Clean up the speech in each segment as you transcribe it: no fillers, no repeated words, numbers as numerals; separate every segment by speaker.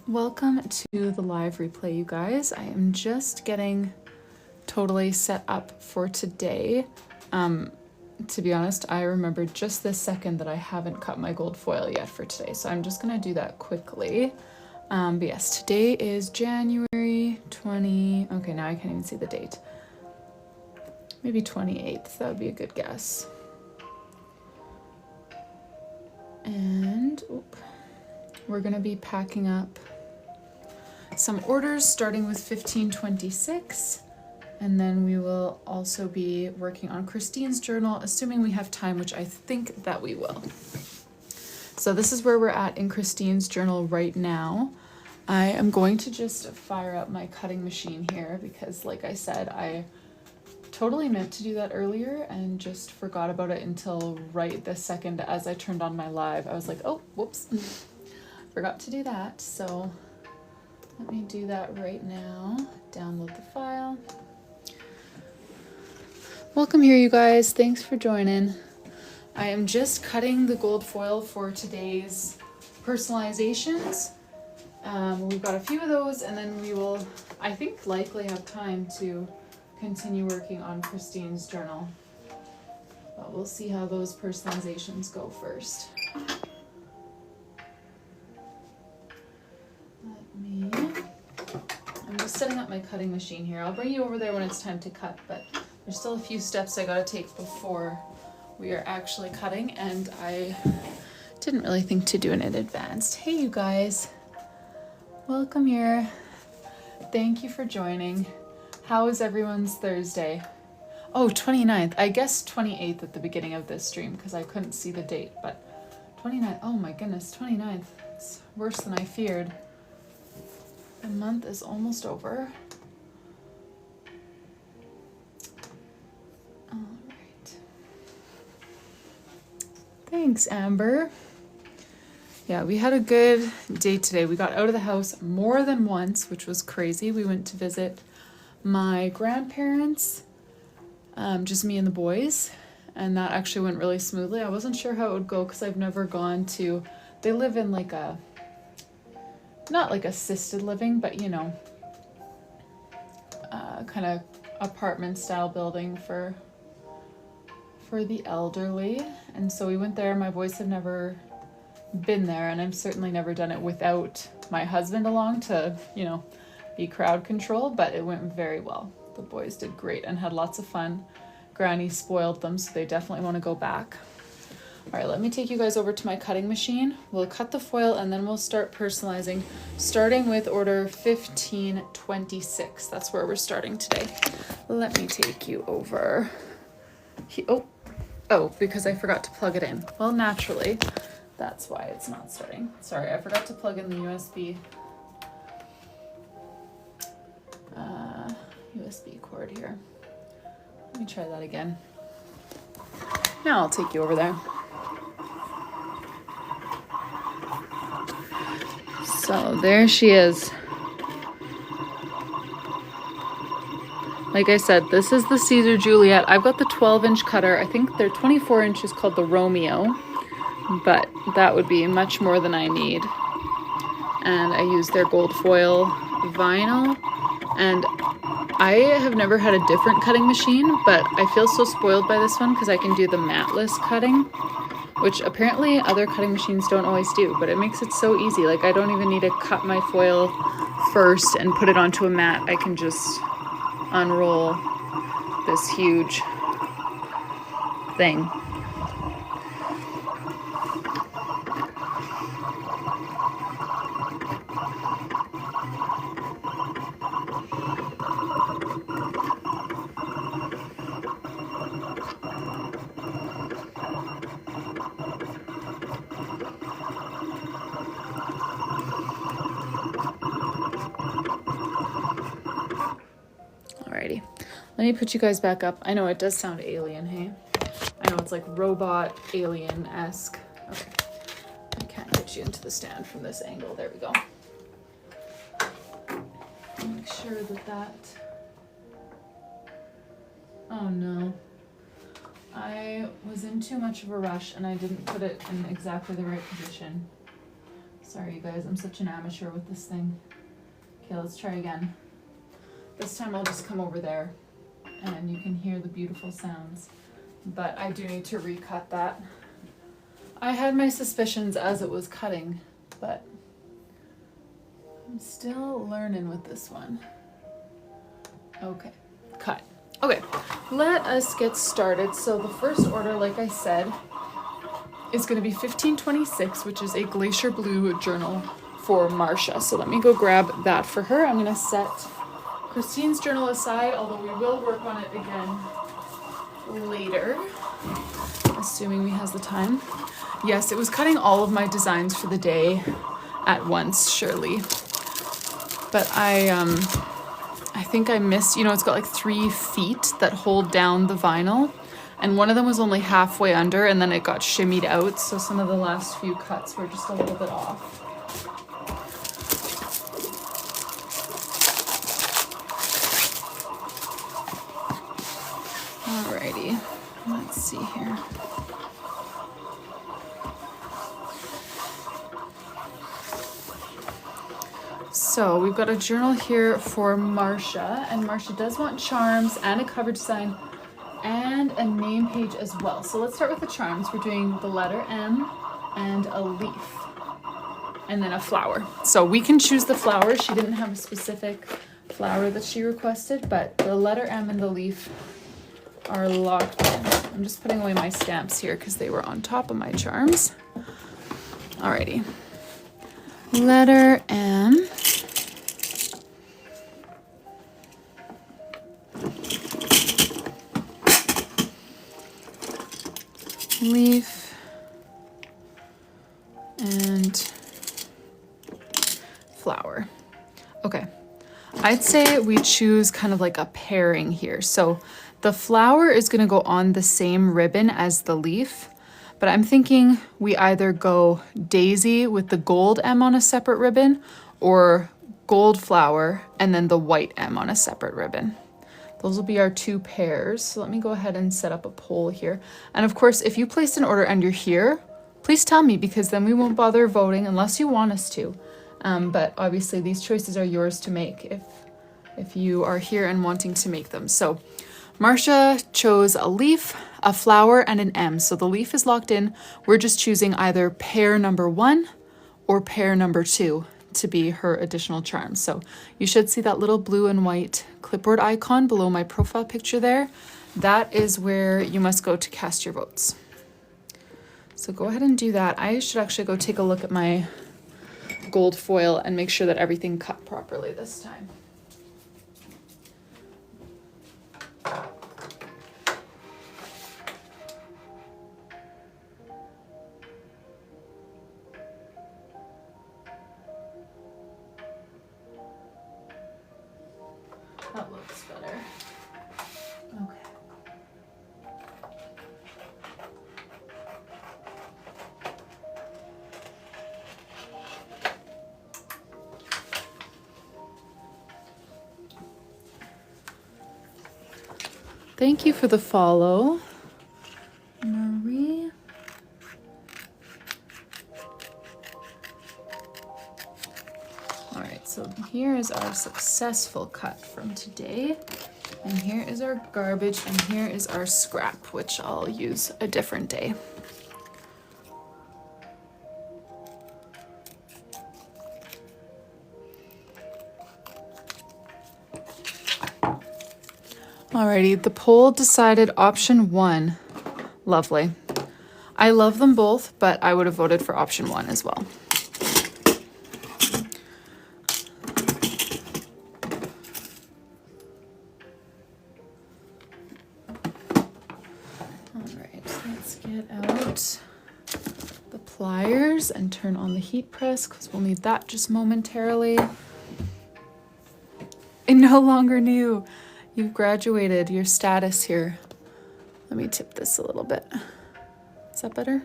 Speaker 1: Welcome to the live replay, you guys. I am just getting totally set up for today. To be honest, I remembered just this second that I haven't cut my gold foil yet for today, so I'm just gonna do that quickly. But yes, today is January 20, okay, now I can't even see the date. Maybe 28th, that would be a good guess. And we're gonna be packing up some orders starting with 1526, and then we will also be working on Christine's journal, assuming we have time, which I think that we will. So this is where we're at in Christine's journal right now. I am going to just fire up my cutting machine here because, like I said, I totally meant to do that earlier and just forgot about it until right this second as I turned on my live. I was like, oh, whoops, forgot to do that. So let me do that right now. Download the file. Welcome here, you guys. Thanks for joining. I am just cutting the gold foil for today's personalizations. We've got a few of those, and then we will, I think, likely have time to continue working on Christine's journal. But we'll see how those personalizations go first. I'm just setting up my cutting machine here. I'll bring you over there when it's time to cut, but there's still a few steps I gotta take before we are actually cutting, and I didn't really think to do it in advance. Hey, you guys. Welcome here. Thank you for joining. How is everyone's Thursday? Oh, 29th. I guess 28th at the beginning of this stream because I couldn't see the date, but 29th. Oh my goodness, 29th. It's worse than I feared. The month is almost over. All right. Thanks, Amber. Yeah, we had a good day today. We got out of the house more than once, which was crazy. We went to visit my grandparents, just me and the boys, and that actually went really smoothly. I wasn't sure how it would go because I've never gone to, they live in like a, not like assisted living, but you know, kind of apartment style building for the elderly. And so we went there. My boys have never been there, and I've certainly never done it without my husband along to, you know, be crowd control, but it went very well. The boys did great and had lots of fun. Granny spoiled them, so they definitely want to go back. All right, let me take you guys over to my cutting machine. We'll cut the foil and then we'll start personalizing, starting with order 1526. That's where we're starting today. Let me take you over. Oh, because I forgot to plug it in. Well, naturally, that's why it's not starting. Sorry, I forgot to plug in the USB cord here. Let me try that again. Now I'll take you over there. So there she is. Like I said, this is the Caesar Juliet. I've got the 12-inch cutter. I think their 24 inch is called the Romeo, but that would be much more than I need. And I use their gold foil vinyl, and I have never had a different cutting machine, but I feel so spoiled by this one because I can do the matless cutting, which apparently other cutting machines don't always do, but it makes it so easy. Like, I don't even need to cut my foil first and put it onto a mat. I can just unroll this huge thing. Alrighty, let me put you guys back up. I know it does sound alien, hey? I know it's like robot alien-esque. Okay, I can't get you into the stand from this angle. There we go. Make sure that. Oh no. I was in too much of a rush and I didn't put it in exactly the right position. Sorry you guys, I'm such an amateur with this thing. Okay, let's try again. This time I'll just come over there and you can hear the beautiful sounds. But I do need to recut that. I had my suspicions as it was cutting, but I'm still learning with this one. Okay, cut. Okay, let us get started. So the first order, like I said, is going to be 1526, which is a glacier blue journal for Marcia. So let me go grab that for her. I'm going to set Christine's journal aside, although we will work on it again later, assuming we has the time. Yes, it was cutting all of my designs for the day at once, surely. But I think I missed, you know, it's got like 3 feet that hold down the vinyl, and one of them was only halfway under and then it got shimmied out, so some of the last few cuts were just a little bit off. Alrighty, let's see here. So we've got a journal here for Marcia, and Marcia does want charms and a cover design and a name page as well. So let's start with the charms. We're doing the letter M and a leaf and then a flower. So we can choose the flower. She didn't have a specific flower that she requested, but the letter M and the leaf are locked in. I'm just putting away my stamps here because they were on top of my charms. Alrighty. Letter M. Leaf and flower. Okay, I'd say we choose kind of like a pairing here. So the flower is going to go on the same ribbon as the leaf, but I'm thinking we either go daisy with the gold M on a separate ribbon, or gold flower and then the white M on a separate ribbon. Those will be our 2 pairs. So let me go ahead and set up a poll here. And of course, if you placed an order and you're here, please tell me, because then we won't bother voting unless you want us to. But obviously these choices are yours to make if you are here and wanting to make them. So Marcia chose a leaf, a flower, and an M. So the leaf is locked in. We're just choosing either pair number 1 or pair number 2 to be her additional charm. So you should see that little blue and white clipboard icon below my profile picture there. That is where you must go to cast your votes. So go ahead and do that. I should actually go take a look at my gold foil and make sure that everything cut properly this time. That looks better. Okay. Thank you for the follow, Marie. All right, so here is our successful cut from today. And here is our garbage, and here is our scrap, which I'll use a different day. Alrighty, the poll decided option 1. Lovely. I love them both, but I would have voted for option 1 as well. Alright, let's get out the pliers and turn on the heat press because we'll need that just momentarily. And no longer new. You've graduated your status here. Let me tip this a little bit. Is that better?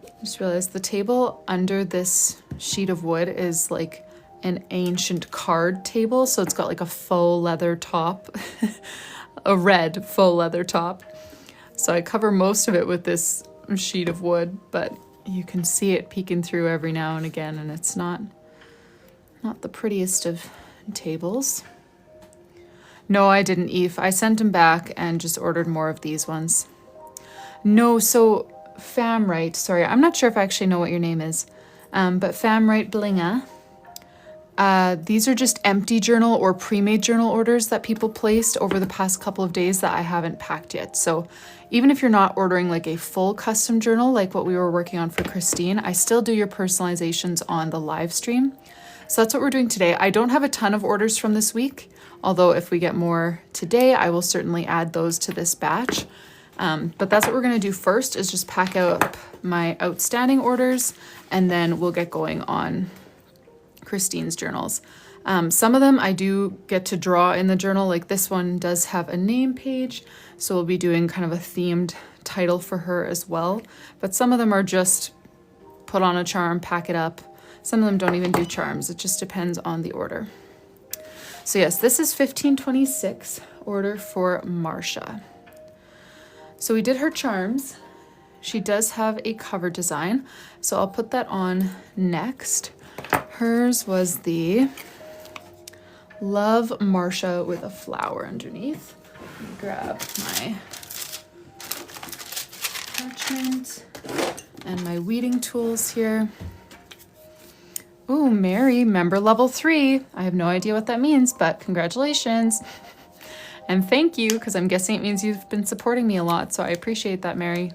Speaker 1: I just realized the table under this sheet of wood is like an ancient card table. So it's got like a faux leather top, a red faux leather top. So I cover most of it with this sheet of wood, but you can see it peeking through every now and again, and it's not the prettiest of tables. No, I didn't, Eve. I sent them back and just ordered more of these ones. No, so Paperwrld, sorry, I'm not sure if I actually know what your name is, but Paperwrld Blinga. These are just empty journal or pre-made journal orders that people placed over the past couple of days that I haven't packed yet. So even if you're not ordering like a full custom journal like what we were working on for Christine, I still do your personalizations on the live stream. So that's what we're doing today. I don't have a ton of orders from this week, although if we get more today, I will certainly add those to this batch. But that's what we're gonna do first, is just pack up my outstanding orders, and then we'll get going on Christine's journals. Some of them I do get to draw in the journal, like this one does have a name page, so we'll be doing kind of a themed title for her as well. But some of them are just put on a charm, pack it up. Some of them don't even do charms. It just depends on the order. So yes, this is 1526 order for Marcia. So we did her charms. She does have a cover design, so I'll put that on next. Hers was the Love Marcia with a flower underneath. Let me grab my parchment and my weeding tools here. Ooh, Mary, member level 3. I have no idea what that means, but congratulations. And thank you, because I'm guessing it means you've been supporting me a lot, so I appreciate that, Mary.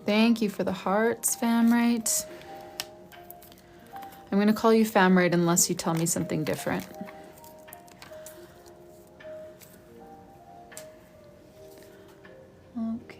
Speaker 1: Thank you for the hearts, Paperwrld. I'm going to call you Paperwrld unless you tell me something different. Okay.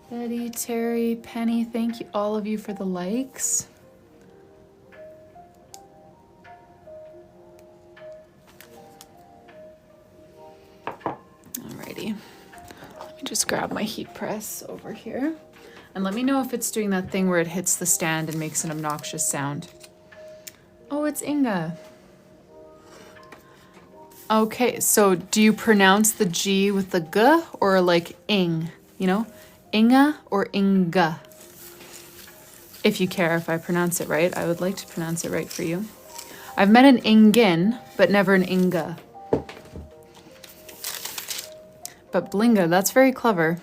Speaker 1: Betty, Terry, Penny, thank you all of you for the likes. Alrighty, let me just grab my heat press over here. And let me know if it's doing that thing where it hits the stand and makes an obnoxious sound. Oh, it's Inga. Okay, so do you pronounce the G with the G or like ing, you know? Inga or Inga? If you care if I pronounce it right, I would like to pronounce it right for you. I've met an Ingin, but never an Inga. But Blinga, that's very clever.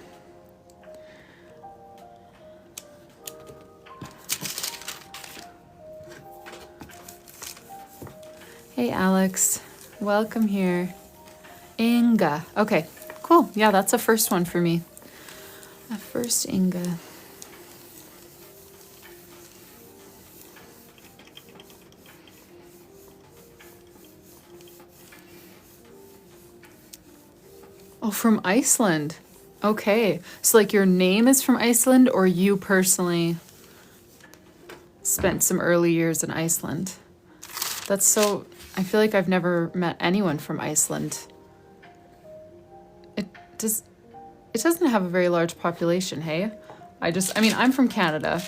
Speaker 1: Hey Alex, welcome here. Inga, okay, cool. Yeah, that's a first one for me. A first Inga. Oh, from Iceland. Okay, so like your name is from Iceland, or you personally spent some early years in Iceland? That's so, I feel like I've never met anyone from Iceland. It doesn't have a very large population, hey? I mean, I'm from Canada,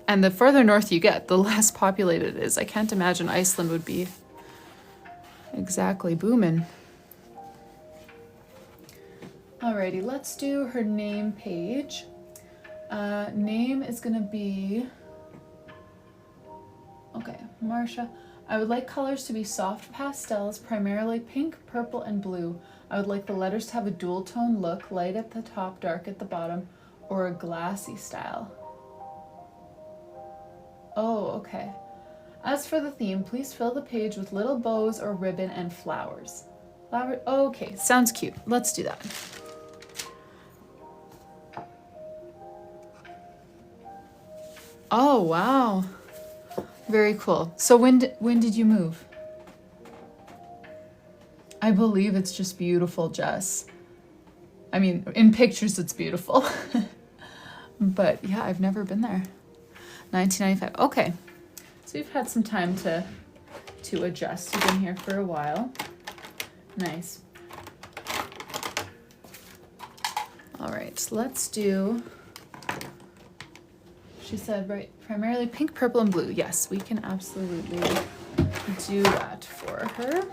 Speaker 1: and the further north you get, the less populated it is. I can't imagine Iceland would be exactly booming. Alrighty, let's do her name page. Name is gonna be, okay, Marcia. I would like colors to be soft pastels, primarily pink, purple, and blue. I would like the letters to have a dual tone look, light at the top, dark at the bottom, or a glassy style. Oh, okay. As for the theme, please fill the page with little bows or ribbon and flowers. Okay, sounds cute. Let's do that. Oh, wow. Very cool. So when did you move? I believe it's just beautiful, Jess. I mean, in pictures it's beautiful. But yeah, I've never been there. 1995. Okay. So you've had some time to adjust. You've been here for a while. Nice. All right, so let's do, she said, right, primarily pink, purple, and blue. Yes, we can absolutely do that for her.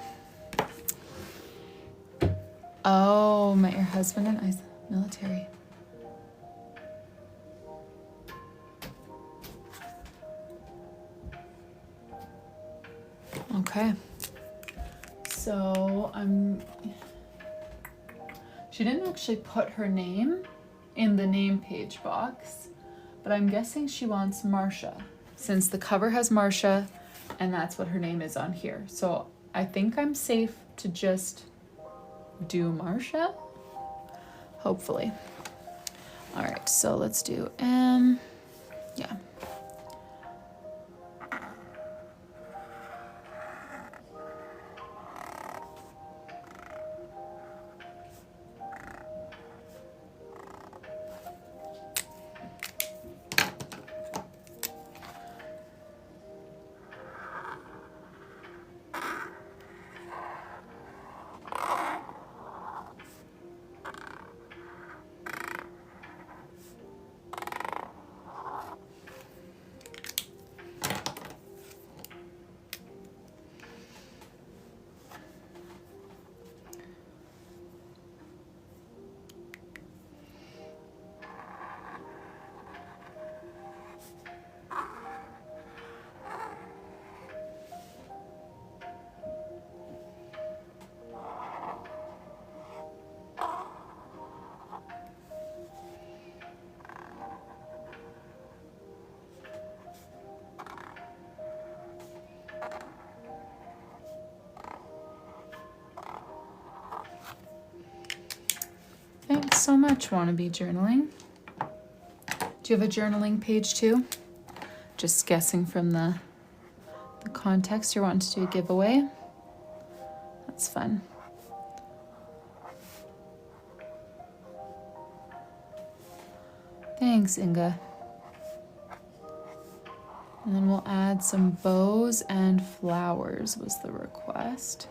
Speaker 1: Oh, met your husband in military. Okay. So she didn't actually put her name in the name page box, but I'm guessing she wants Marsha, since the cover has Marsha and that's what her name is on here. So I think I'm safe to just do Marsha, hopefully. All right, so let's do M. Yeah. Thanks so much, Wannabe Journaling. Do you have a journaling page too? Just guessing from the context, you're wanting to do a giveaway. That's fun. Thanks, Inga. And then we'll add some bows and flowers was the request.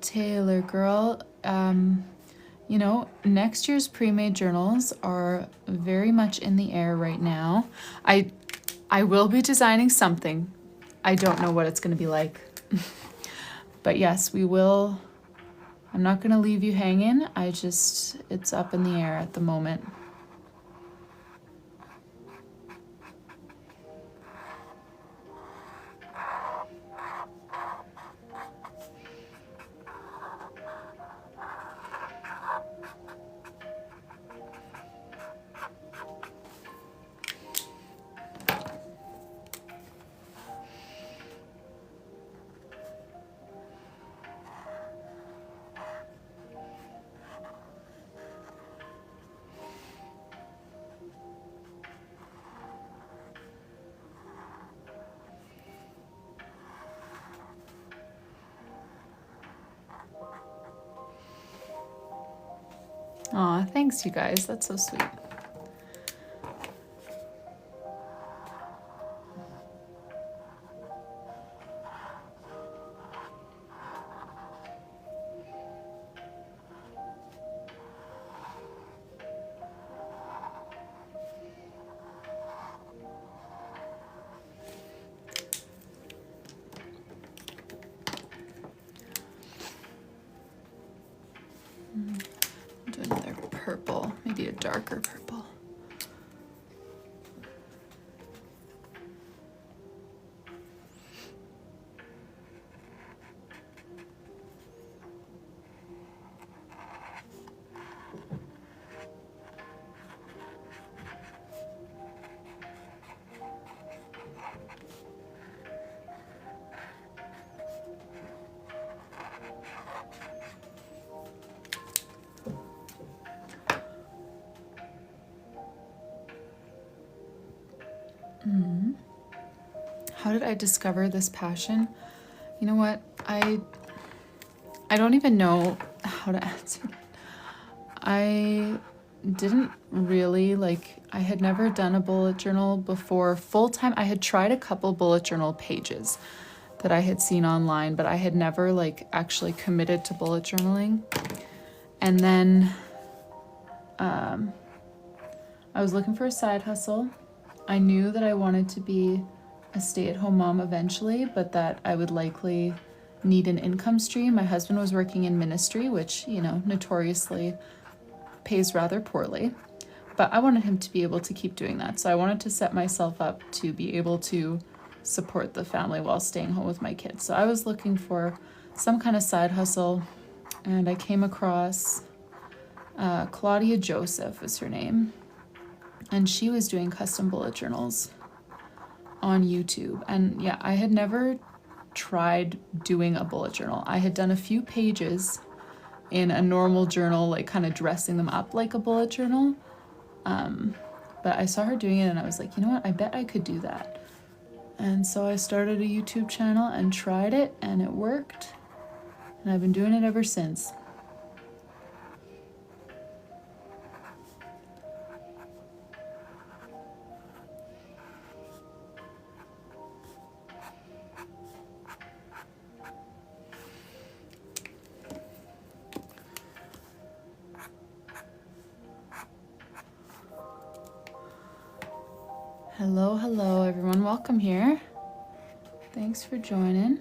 Speaker 1: Taylor girl, you know, next year's pre-made journals are very much in the air right now. I will be designing something. I don't know what it's going to be like. But yes, we will. I'm not going to leave you hanging. It's up in the air at the moment. Aw, thanks you guys. That's so sweet. Do another purple, maybe a darker purple. How did I discover this passion? You know what? I I don't even know how to answer. I didn't really I had never done a bullet journal before full time. I had tried a couple bullet journal pages that I had seen online, but I had never actually committed to bullet journaling. And then I was looking for a side hustle. I knew that I wanted to be a stay-at-home mom eventually, but that I would likely need an income stream. My husband was working in ministry, which, you know, notoriously pays rather poorly, but I wanted him to be able to keep doing that. So I wanted to set myself up to be able to support the family while staying home with my kids. So I was looking for some kind of side hustle, and I came across Claudia Joseph is her name, and she was doing custom bullet journals on YouTube. And yeah, I had never tried doing a bullet journal. I had done a few pages in a normal journal, kind of dressing them up like a bullet journal. But I saw her doing it and I was like, you know what, I bet I could do that. And so I started a YouTube channel and tried it, and it worked. And I've been doing it ever since. Hello everyone, welcome here. Thanks for joining.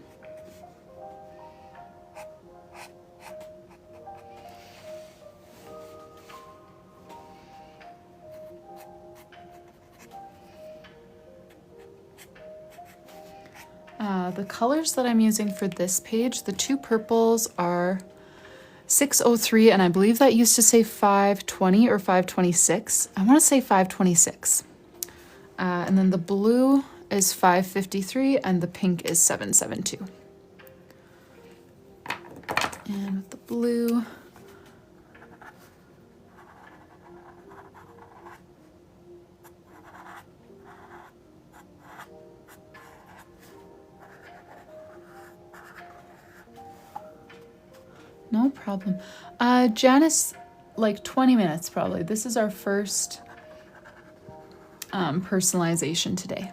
Speaker 1: The colors that I'm using for this page, the two purples are 603, and I believe that used to say 520 or 526. I want to say 526. And then the blue is 553 and the pink is 772. And with the blue, no problem. Janice, 20 minutes probably. This is our first personalization today.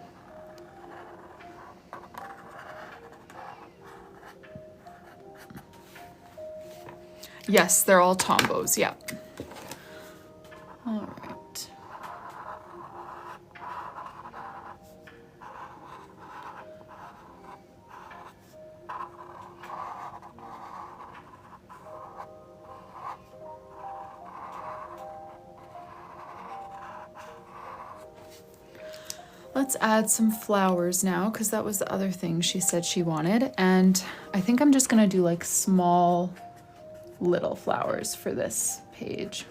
Speaker 1: Yes, they're all Tombos, yeah. All right. Let's add some flowers now, because that was the other thing she said she wanted. And I think I'm just gonna do small little flowers for this page.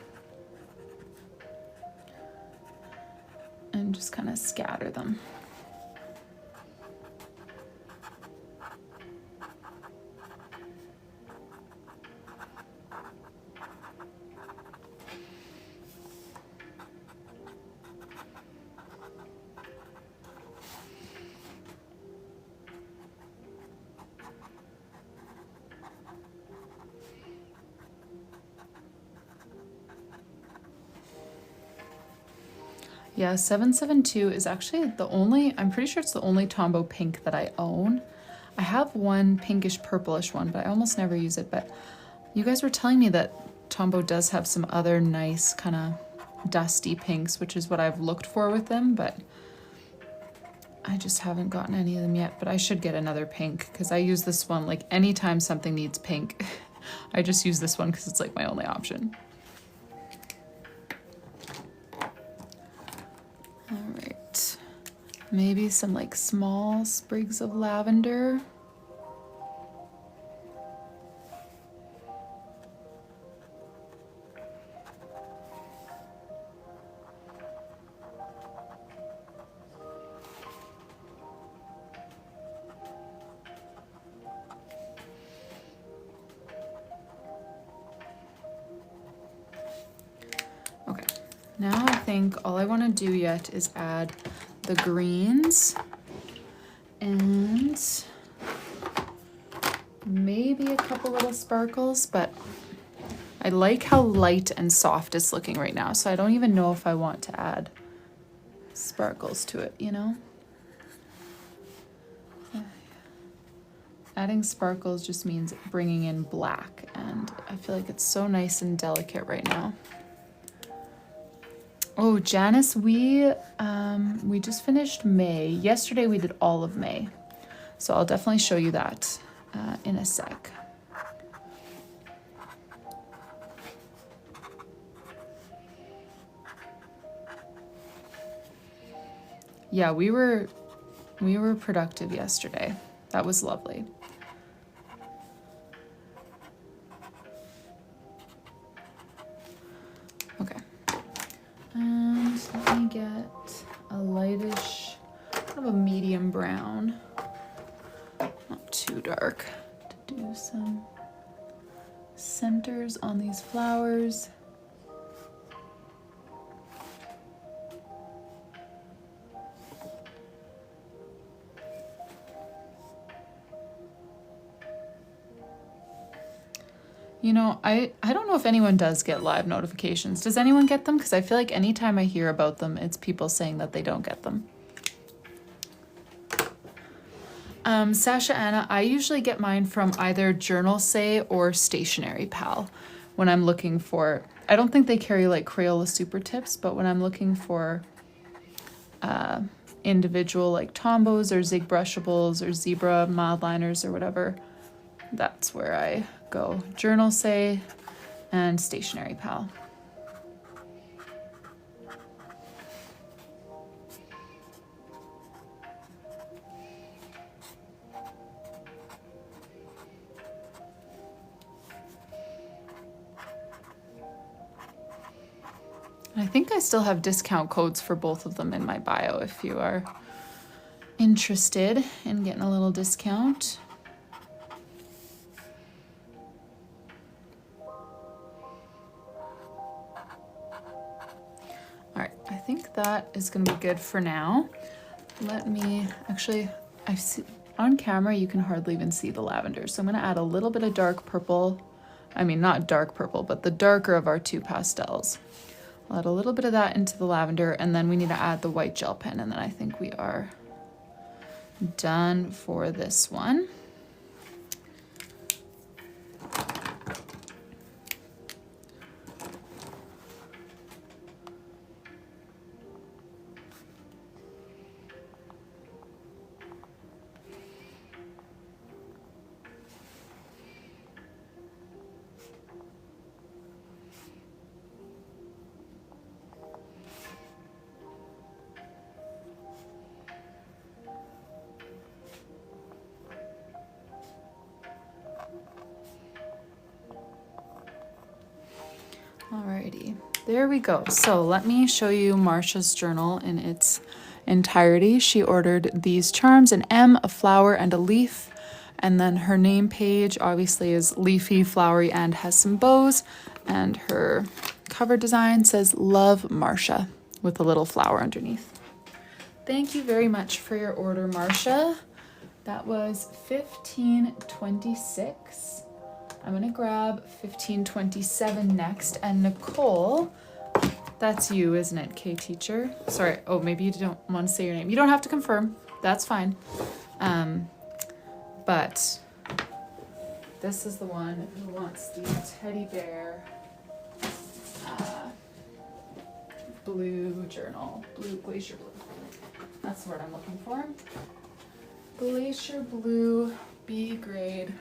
Speaker 1: And just kind of scatter them. Yeah, 772 is actually the only, I'm pretty sure it's the only Tombow pink that I own. I have one pinkish purplish one, but I almost never use it. But you guys were telling me that Tombow does have some other nice kind of dusty pinks, which is what I've looked for with them, but I just haven't gotten any of them yet. But I should get another pink, because I use this one anytime something needs pink. I just use this one because it's my only option. All right, maybe some small sprigs of lavender. Okay, now I think all I want to do yet is add the greens, and maybe a couple little sparkles, but I like how light and soft it's looking right now, so I don't even know if I want to add sparkles to it, you know? Adding sparkles just means bringing in black, and I feel like it's so nice and delicate right now. Oh, Janice, we just finished May. Yesterday we did all of May, so I'll definitely show you that in a sec. Yeah, we were productive yesterday. That was lovely. Okay. And let me get a lightish, kind of a medium brown, not too dark, to do some centers on these flowers. You know, I don't know if anyone does get live notifications. Does anyone get them? Because I feel like anytime I hear about them, it's people saying that they don't get them. Sasha Anna, I usually get mine from either Journal Say or Stationery Pal when I'm looking for, I don't think they carry like Crayola Super Tips, but when I'm looking for individual like Tombos or Zig Brushables or Zebra mild liners or whatever, that's where I go. Journal Say and Stationery Pal. I think I still have discount codes for both of them in my bio if you are interested in getting a little discount. All right, I think that is going to be good for now. Let me, actually, I see on camera you can hardly even see the lavender, so I'm going to add a little bit of dark purple. I mean, not dark purple, but the darker of our two pastels. I'll add a little bit of that into the lavender, and then we need to add the white gel pen, and then I think we are done for this one. Alrighty, there we go. So let me show you Marsha's journal in its entirety. She ordered these charms, an M, a flower, and a leaf. And then her name page obviously is leafy, flowery, and has some bows. And her cover design says Love Marsha with a little flower underneath. Thank you very much for your order, Marsha. That was $15.26. I'm gonna grab $15.27 next, and Nicole, that's you, isn't it, K-Teacher? Sorry, oh, maybe you don't want to say your name. You don't have to confirm, that's fine. But this is the one who wants the teddy bear blue journal, glacier blue. That's the word I'm looking for. Glacier blue B grade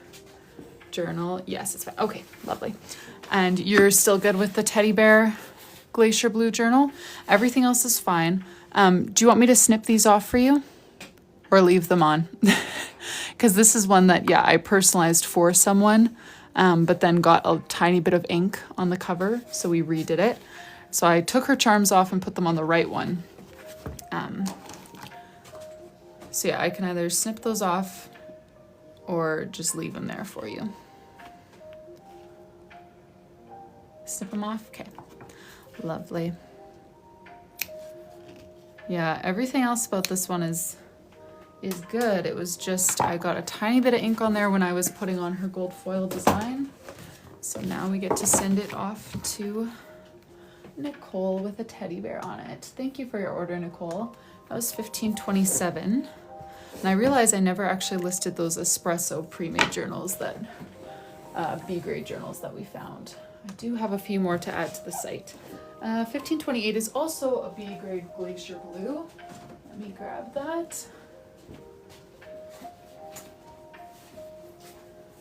Speaker 1: journal. Yes, it's fine. Okay, lovely. And you're still good with the teddy bear glacier blue journal? Everything else is fine. Do you want me to snip these off for you or leave them on? Because this is one that, yeah, I personalized for someone, but then got a tiny bit of ink on the cover, so we redid it. So I took her charms off and put them on the right one. So yeah, I can either snip those off or just leave them there for you. Snip them off? Okay, lovely. Yeah, everything else about this one is is good. It was just, I got a tiny bit of ink on there when I was putting on her gold foil design. So now we get to send it off to Nicole with a teddy bear on it. Thank you for your order, Nicole. That was $15.27. And I realized I never actually listed those espresso pre-made journals that, B grade journals that we found. I do have a few more to add to the site. 1528 is also a B grade Glacier Blue. Let me grab that.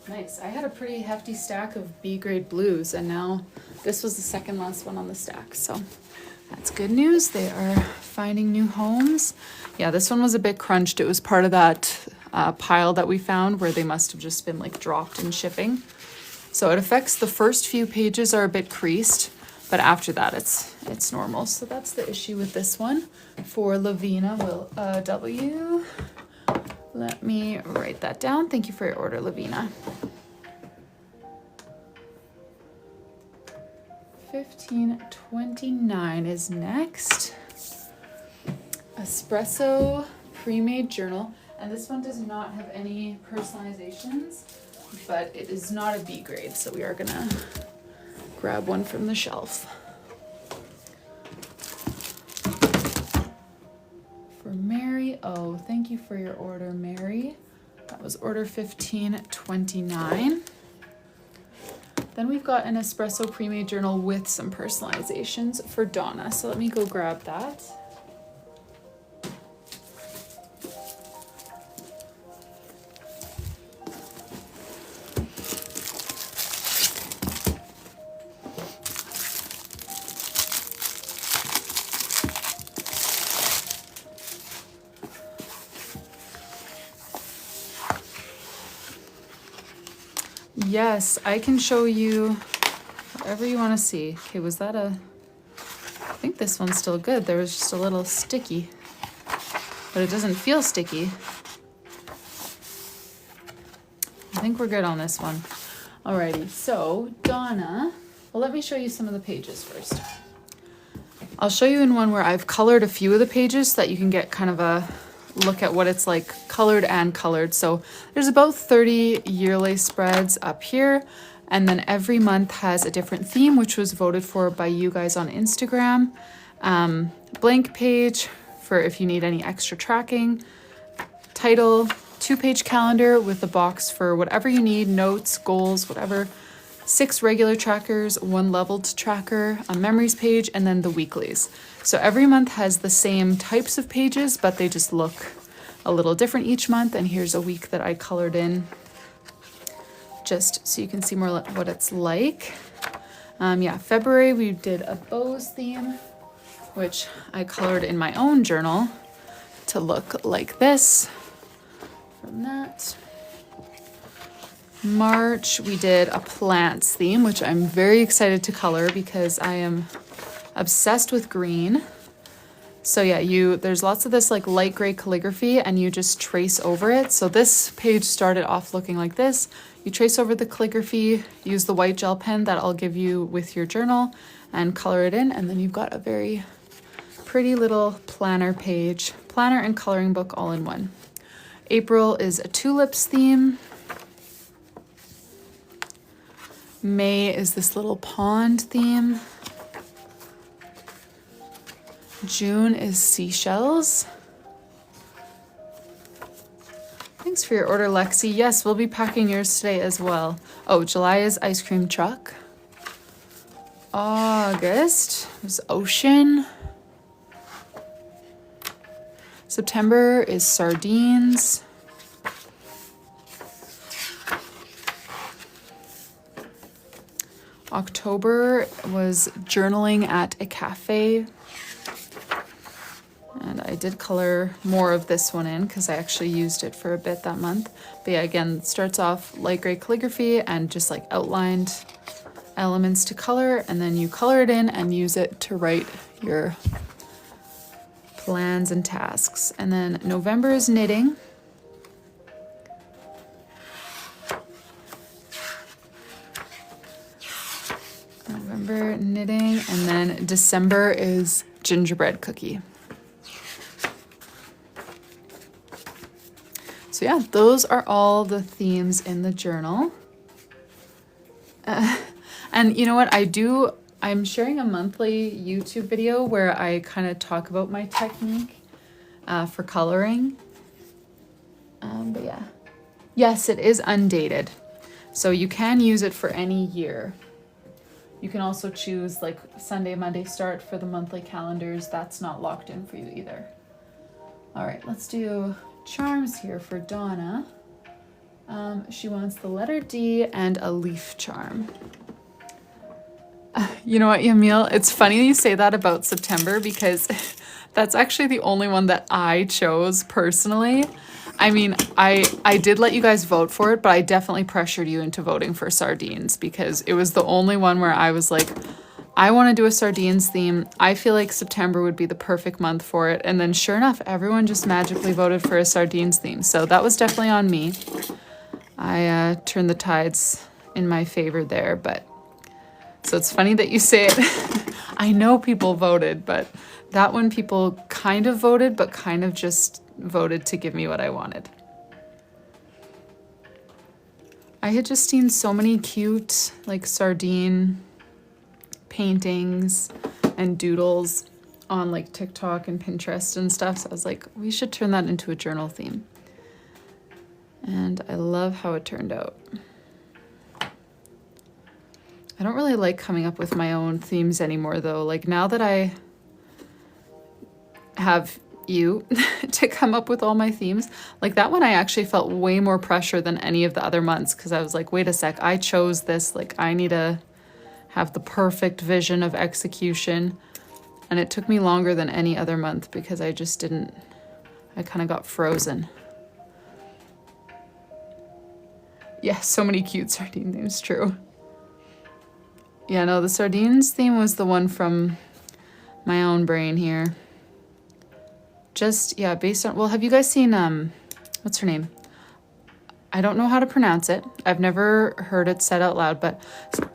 Speaker 1: Nice. I had a pretty hefty stack of B grade blues, and now this was the second last one on the stack. So that's good news. They are finding new homes. Yeah, this one was a bit crunched. It was part of that pile that we found where they must have just been like dropped in shipping. So it affects the first few pages are a bit creased, but after that it's normal. So that's the issue with this one. For Lavina W. Let me write that down. Thank you for your order, Lavina. 1529 is next. Espresso pre-made journal. And this one does not have any personalizations, but it is not a B grade, so we are gonna grab one from the shelf. For Mary, oh, thank you for your order, Mary. That was order 1529. Then we've got an espresso pre-made journal with some personalizations for Donna. So let me go grab that. Yes, I can show you whatever you want to see. Okay, was that a... I think this one's still good. There was just a little sticky, but it doesn't feel sticky. I think we're good on this one. Alrighty, so Donna, well, let me show you some of the pages first. I'll show you in one where I've colored a few of the pages so that you can get kind of a look at what it's like colored and colored. So there's about 30 yearly spreads up here, and then every month has a different theme, which was voted for by you guys on Instagram. Blank page for if you need any extra tracking, title, 2-page calendar with a box for whatever you need, notes, goals, whatever, 6 regular trackers, 1 leveled tracker, a memories page, and then the weeklies. So every month has the same types of pages, but they just look a little different each month. And here's a week that I colored in just so you can see more what it's like. Yeah, February we did a bows theme, which I colored in my own journal to look like this. From that. March we did a plants theme, which I'm very excited to color because I am obsessed with green. So yeah, there's lots of this like light gray calligraphy and you just trace over it. So this page started off looking like this. You trace over the calligraphy, use the white gel pen that I'll give you with your journal and color it in, and then you've got a very pretty little planner page, planner and coloring book all in one. April is a tulips theme. May is this little pond theme. June is seashells. Thanks for your order, Lexi. Yes, we'll be packing yours today as well. Oh, July is ice cream truck. August is ocean. September is sardines. October was journaling at a cafe. And I did color more of this one in because I actually used it for a bit that month. But yeah, again, it starts off light gray calligraphy and just like outlined elements to color, and then you color it in and use it to write your plans and tasks. And then November is knitting. November knitting, and then December is gingerbread cookie. So yeah, those are all the themes in the journal. And you know what, I'm sharing a monthly YouTube video where I kind of talk about my technique for coloring. But yeah. Yes, it is undated. So you can use it for any year. You can also choose like Sunday, Monday start for the monthly calendars. That's not locked in for you either. All right, let's do charms here for Donna. She wants the letter D and a leaf charm. You know what, Yamil? It's funny you say that about September because that's actually the only one that I chose personally. I mean, I did let you guys vote for it, but I definitely pressured you into voting for sardines because it was the only one where I was like, I want to do a sardines theme. I feel like September would be the perfect month for it. And then sure enough, everyone just magically voted for a sardines theme. So that was definitely on me. I turned the tides in my favor there, but so it's funny that you say it. I know people voted, but that one people kind of voted, but kind of just voted to give me what I wanted. I had just seen so many cute like sardine paintings and doodles on like TikTok and Pinterest and stuff. So I was like, we should turn that into a journal theme. And I love how it turned out. I don't really like coming up with my own themes anymore though. Like now that I have you to come up with all my themes, like that one I actually felt way more pressure than any of the other months because I was like, wait a sec, I chose this, like I need to have the perfect vision of execution. And it took me longer than any other month because I just didn't, I kind of got frozen. Yeah, so many cute sardine themes, true. Yeah, no, the sardines theme was the one from my own brain here. Just, yeah, based on, well, have you guys seen, what's her name? I don't know how to pronounce it. I've never heard it said out loud, but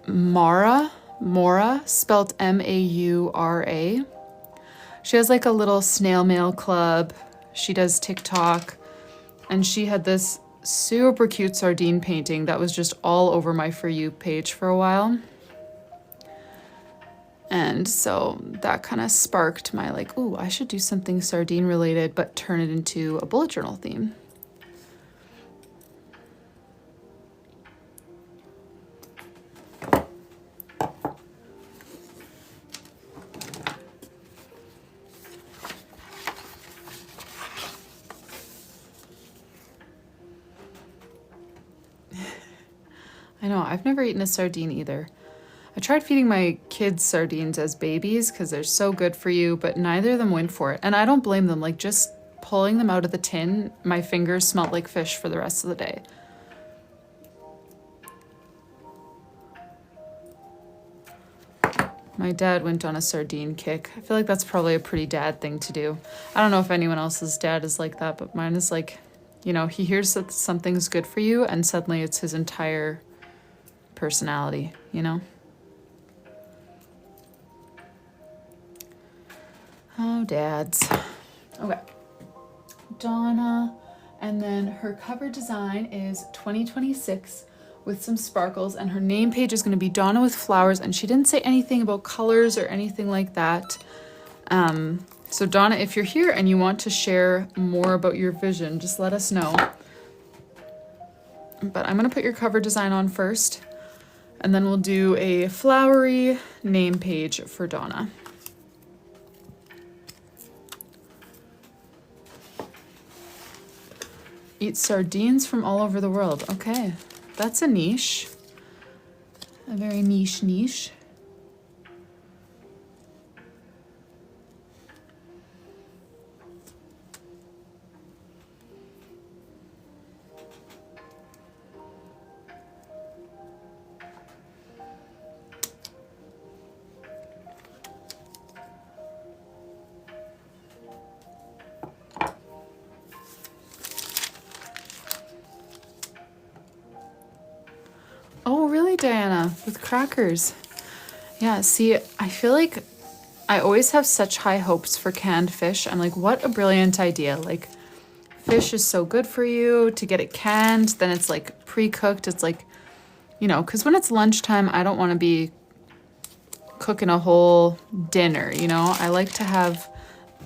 Speaker 1: Maura, spelled M-A-U-R-A. She has like a little snail mail club. She does TikTok, and she had this super cute sardine painting that was just all over my For You page for a while. And so that kind of sparked my like, ooh, I should do something sardine related, but turn it into a bullet journal theme. I know, I've never eaten a sardine either. I tried feeding my kids sardines as babies because they're so good for you, but neither of them went for it. And I don't blame them. Like just pulling them out of the tin, my fingers smelled like fish for the rest of the day. My dad went on a sardine kick. I feel like that's probably a pretty dad thing to do. I don't know if anyone else's dad is like that, but mine is like, you know, he hears that something's good for you and suddenly it's his entire personality, you know? Oh, dads. Okay. Donna. And then her cover design is 2026 with some sparkles. And her name page is going to be Donna with flowers. And she didn't say anything about colors or anything like that. So Donna, if you're here and you want to share more about your vision, just let us know. But I'm going to put your cover design on first. And then we'll do a flowery name page for Donna. Eat sardines from all over the world. Okay, that's a niche. A very niche. Oh, really, Diana? With crackers. Yeah, see, I feel like I always have such high hopes for canned fish. I'm like, what a brilliant idea. Like, fish is so good for you, to get it canned, then it's like pre-cooked. It's like, you know, because when it's lunchtime, I don't want to be cooking a whole dinner, you know? I like to have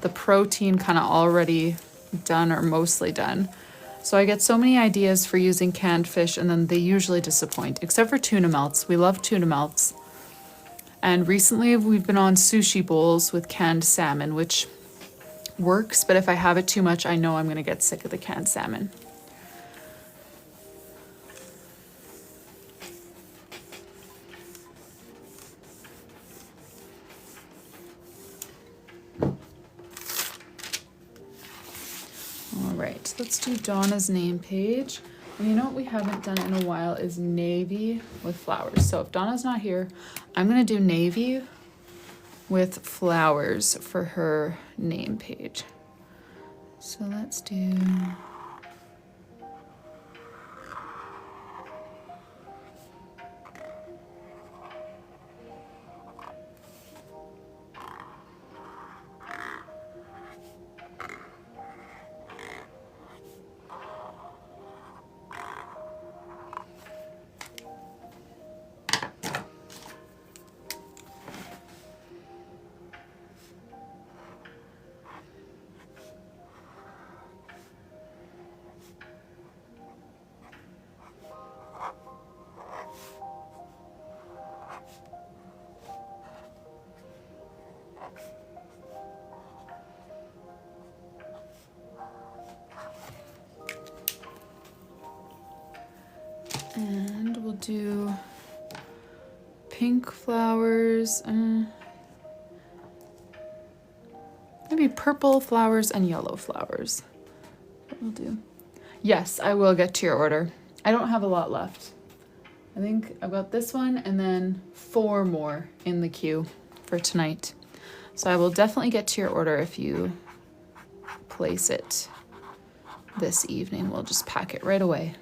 Speaker 1: the protein kind of already done or mostly done. So I get so many ideas for using canned fish, and then they usually disappoint, except for tuna melts. We love tuna melts. And recently we've been on sushi bowls with canned salmon, which works, but if I have it too much, I know I'm going to get sick of the canned salmon. All right, let's do Donna's name page. And you know what we haven't done in a while is navy with flowers. So if Donna's not here, I'm going to do navy with flowers for her name page. So let's do... And we'll do pink flowers, maybe purple flowers and yellow flowers. What we'll do. Yes, I will get to your order. I don't have a lot left. I think I've got this one and then 4 more in the queue for tonight. So I will definitely get to your order if you place it this evening. We'll just pack it right away.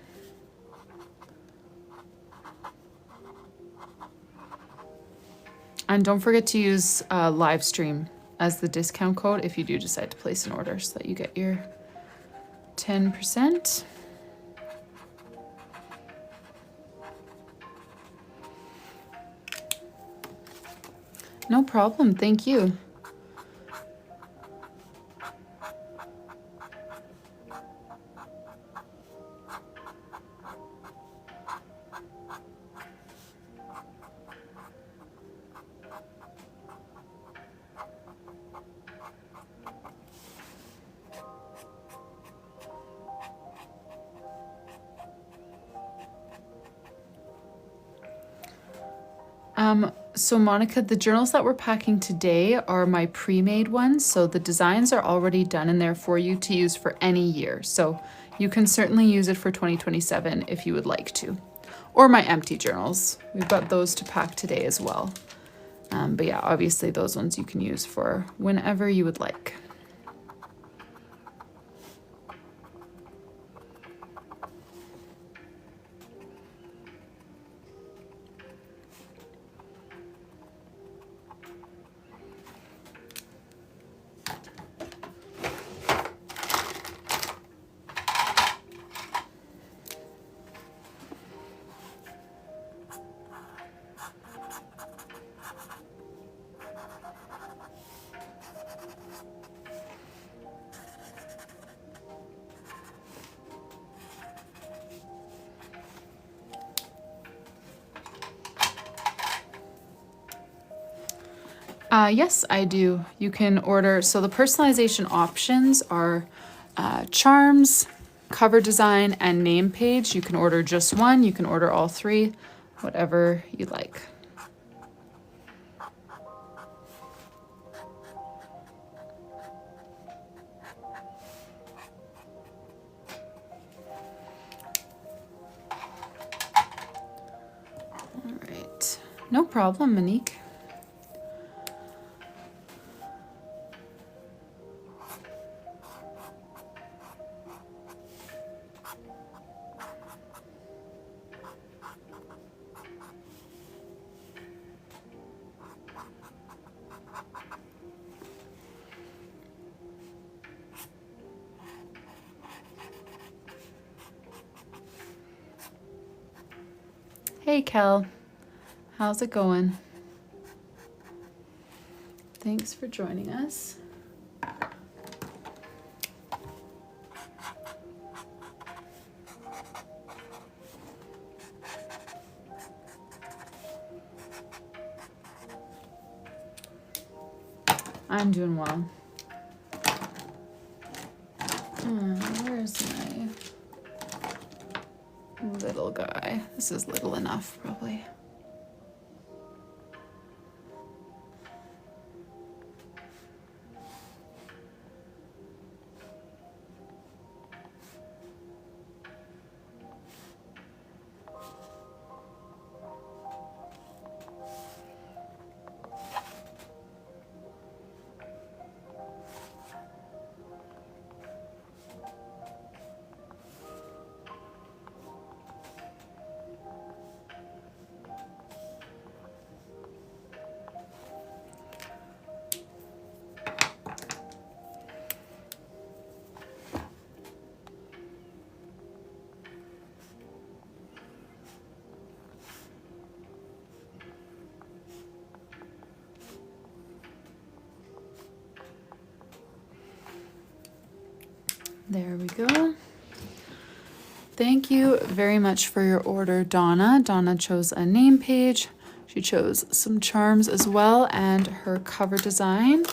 Speaker 1: And don't forget to use live stream as the discount code if you do decide to place an order, so that you get your 10%. No problem, thank you. So Monica, the journals that we're packing today are my pre-made ones. So the designs are already done in there for you to use for any year. So you can certainly use it for 2027 if you would like to. Or my empty journals. We've got those to pack today as well. But yeah, obviously those ones you can use for whenever you would like. Yes, I do. You can order, so the personalization options are charms, cover design, and name page. You can order just one, you can order all 3, whatever you like. All right, no problem, Monique. Hey Kel, how's it going? Thanks for joining us. I'm doing well. Where's my little guy? This is little enough, probably. There we go. Thank you very much for your order, Donna. Donna chose a name page. She chose some charms as well and her cover design,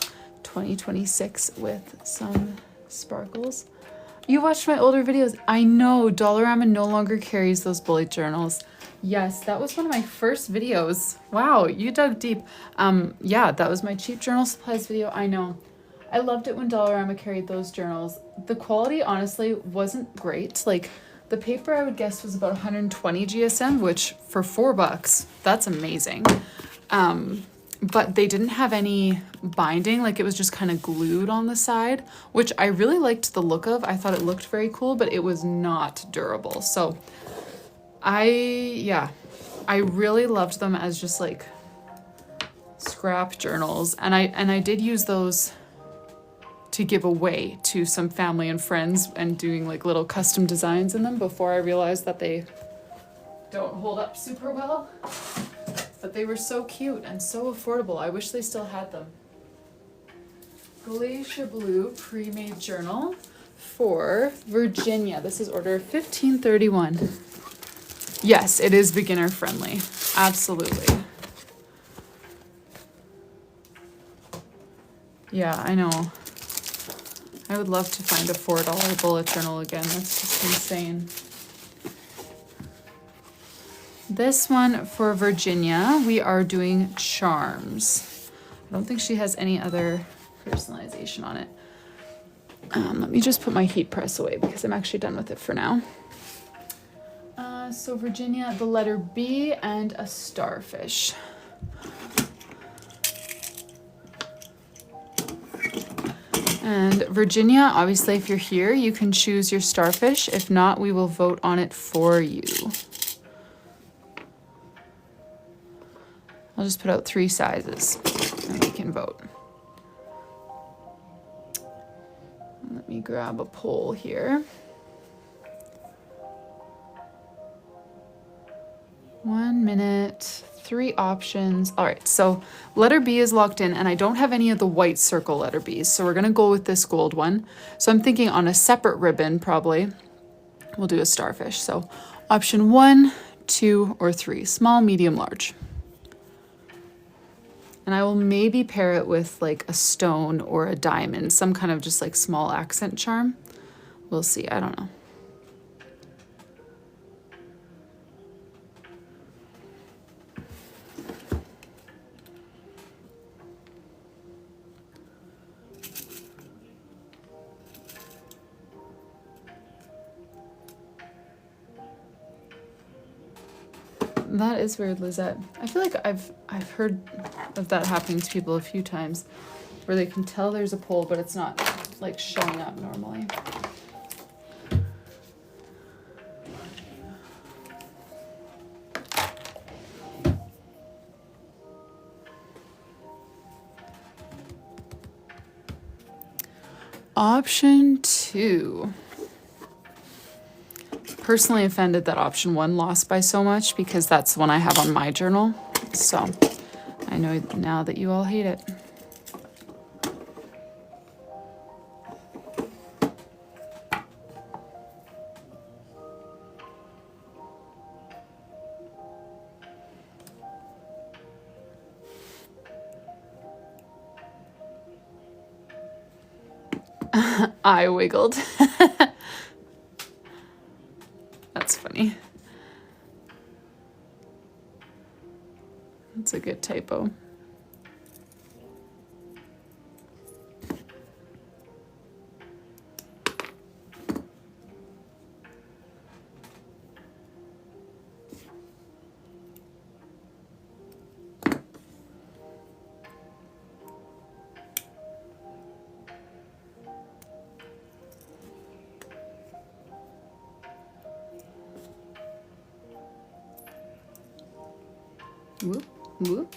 Speaker 1: 2026 with some sparkles. You watched my older videos. I know, Dollarama no longer carries those bullet journals. Yes, that was one of my first videos. Wow, you dug deep. Yeah, that was my cheap journal supplies video. I know. I loved it when Dollarama carried those journals. The quality honestly wasn't great. Like the paper I would guess was about 120 GSM, which for $4, that's amazing. But they didn't have any binding, like it was just kind of glued on the side, which I really liked the look of. I thought it looked very cool, but it was not durable. So I really loved them as just like scrap journals. And I did use those to give away to some family and friends and doing like little custom designs in them before I realized that they don't hold up super well. But they were so cute and so affordable. I wish they still had them. Glacier Blue pre-made journal for Virginia. This is order 1531. Yes, it is beginner friendly. Absolutely. Yeah, I know. I would love to find a $4 bullet journal again. That's just insane. This one for Virginia, we are doing charms. I don't think she has any other personalization on it. Let me just put my heat press away because I'm actually done with it for now. So Virginia, the letter B and a starfish. And Virginia, obviously if you're here, you can choose your starfish. If not, we will vote on it for you. I'll just put out 3 sizes and we can vote. Let me grab a poll here. 1 minute, 3 options. All right, so letter B is locked in and I don't have any of the white circle letter Bs. So we're gonna go with this gold one. So I'm thinking on a separate ribbon, probably, we'll do a starfish. So option 1, 2, or 3, small, medium, large. And I will maybe pair it with like a stone or a diamond, some kind of just like small accent charm. We'll see, I don't know. That is weird, Lizette. I feel like I've heard of that happening to people a few times, where they can tell there's a poll, but it's not like showing up normally. Option 2. personally offended that option 1 lost by so much because that's the one I have on my journal. So I know now that you all hate it. I wiggled. That's funny. That's a good typo. Whoop, whoop.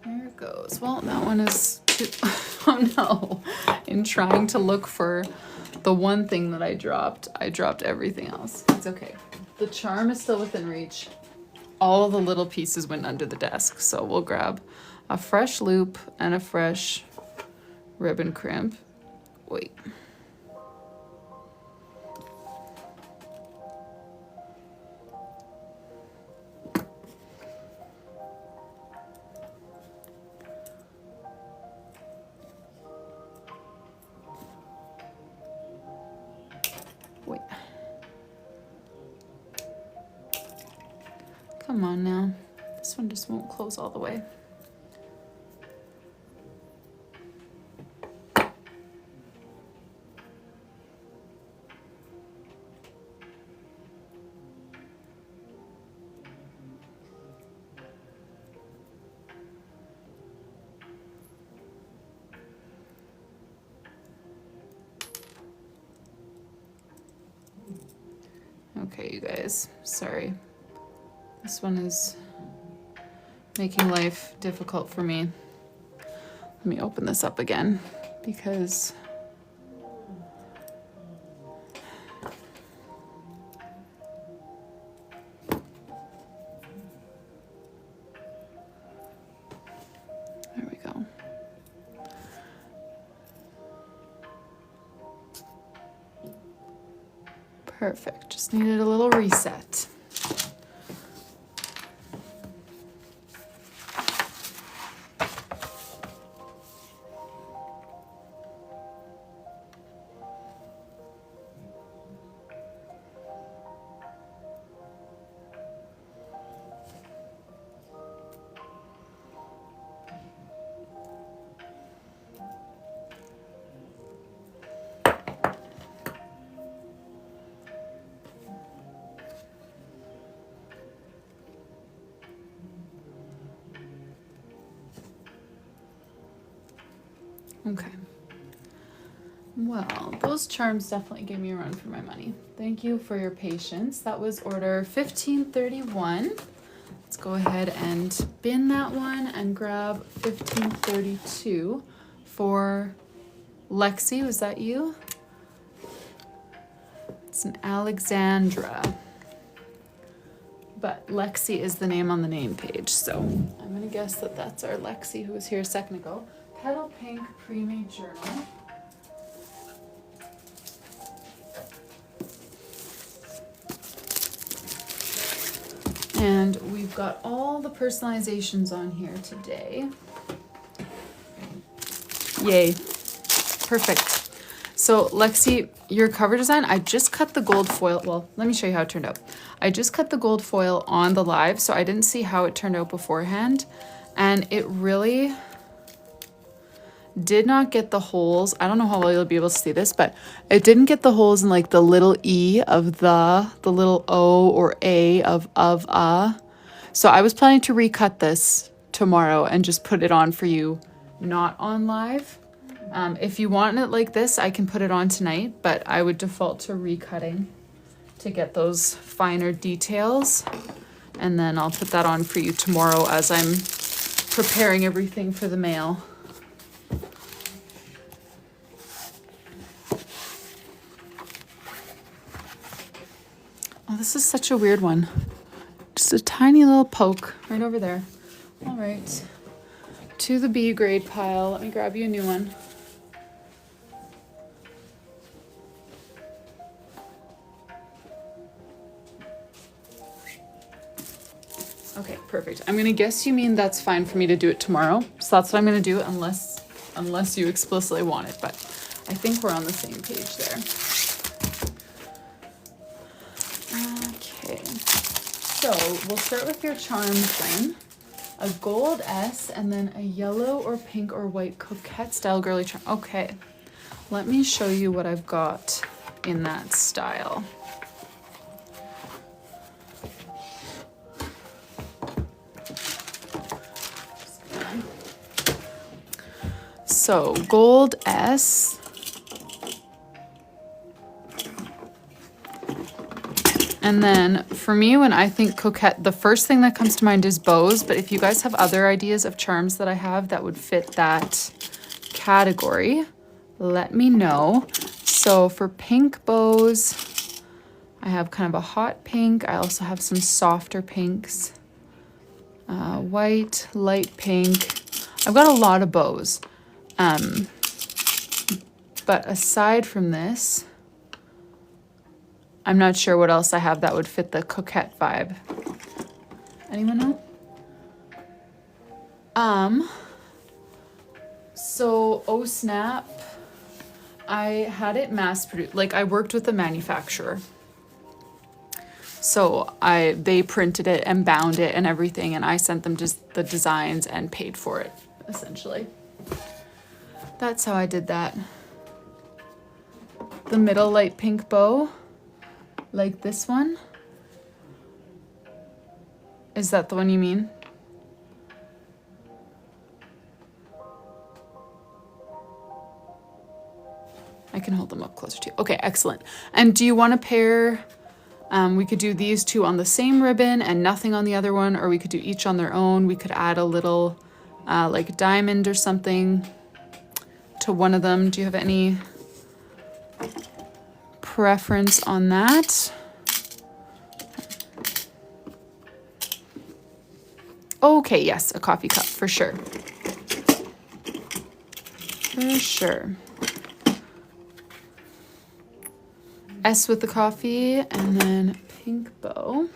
Speaker 1: There it goes. Well, that one is too, oh no. In trying to look for the one thing that I dropped everything else. It's okay. The charm is still within reach. All of the little pieces went under the desk, so we'll grab a fresh loop and a fresh ribbon crimp. Wait. Come on now. This one just won't close all the way. Okay, you guys, sorry. This one is making life difficult for me. Let me open this up again because there we go. Perfect, just needed a little reset. Okay. Well, those charms definitely gave me a run for my money. Thank you for your patience. That was order 1531. Let's go ahead and bin that one and grab 1532 for Lexi. Was that you? It's an Alexandra. But Lexi is the name on the name page, so I'm going to guess that that's our Lexi who was here a second ago. Petal Pink Pre-Made Journal. And we've got all the personalizations on here today. Yay. Perfect. So Lexi, your cover design, I just cut the gold foil. Well, let me show you how it turned out. I just cut the gold foil on the live, so I didn't see how it turned out beforehand. And it really did not get the holes. I don't know how well you'll be able to see this, but it didn't get the holes in like the little E of the little O or A of So I was planning to recut this tomorrow and just put it on for you, not on live. If you want it like this, I can put it on tonight, but I would default to recutting to get those finer details. And then I'll put that on for you tomorrow as I'm preparing everything for the mail. Oh, this is such a weird one. Just a tiny little poke right over there. All right. To the B grade pile. Let me grab you a new one. Okay, perfect. I'm gonna guess you mean that's fine for me to do it tomorrow. So that's what I'm gonna do unless you explicitly want it, but I think we're on the same page there. Okay, so we'll start with your charms then. A gold S and then a yellow or pink or white coquette style girly charm. Okay, let me show you what I've got in that style. So gold S. And then for me, when I think coquette, the first thing that comes to mind is bows. But if you guys have other ideas of charms that I have that would fit that category, let me know. So for pink bows, I have kind of a hot pink. I also have some softer pinks. White, light pink. I've got a lot of bows. But aside from this, I'm not sure what else I have that would fit the coquette vibe. Anyone know? So, oh snap, I had it mass produced. Like, I worked with the manufacturer. So they printed it and bound it and everything, and I sent them just the designs and paid for it, essentially. That's how I did that. The middle light pink bow, like this one. Is that the one you mean? I can hold them up closer to you. Okay, excellent. And do you want to pair, we could do these two on the same ribbon and nothing on the other one, or we could do each on their own. We could add a little like diamond or something to one of them. Do you have any preference on that? Okay, yes, a coffee cup for sure. For sure. S with the coffee and then pink bow.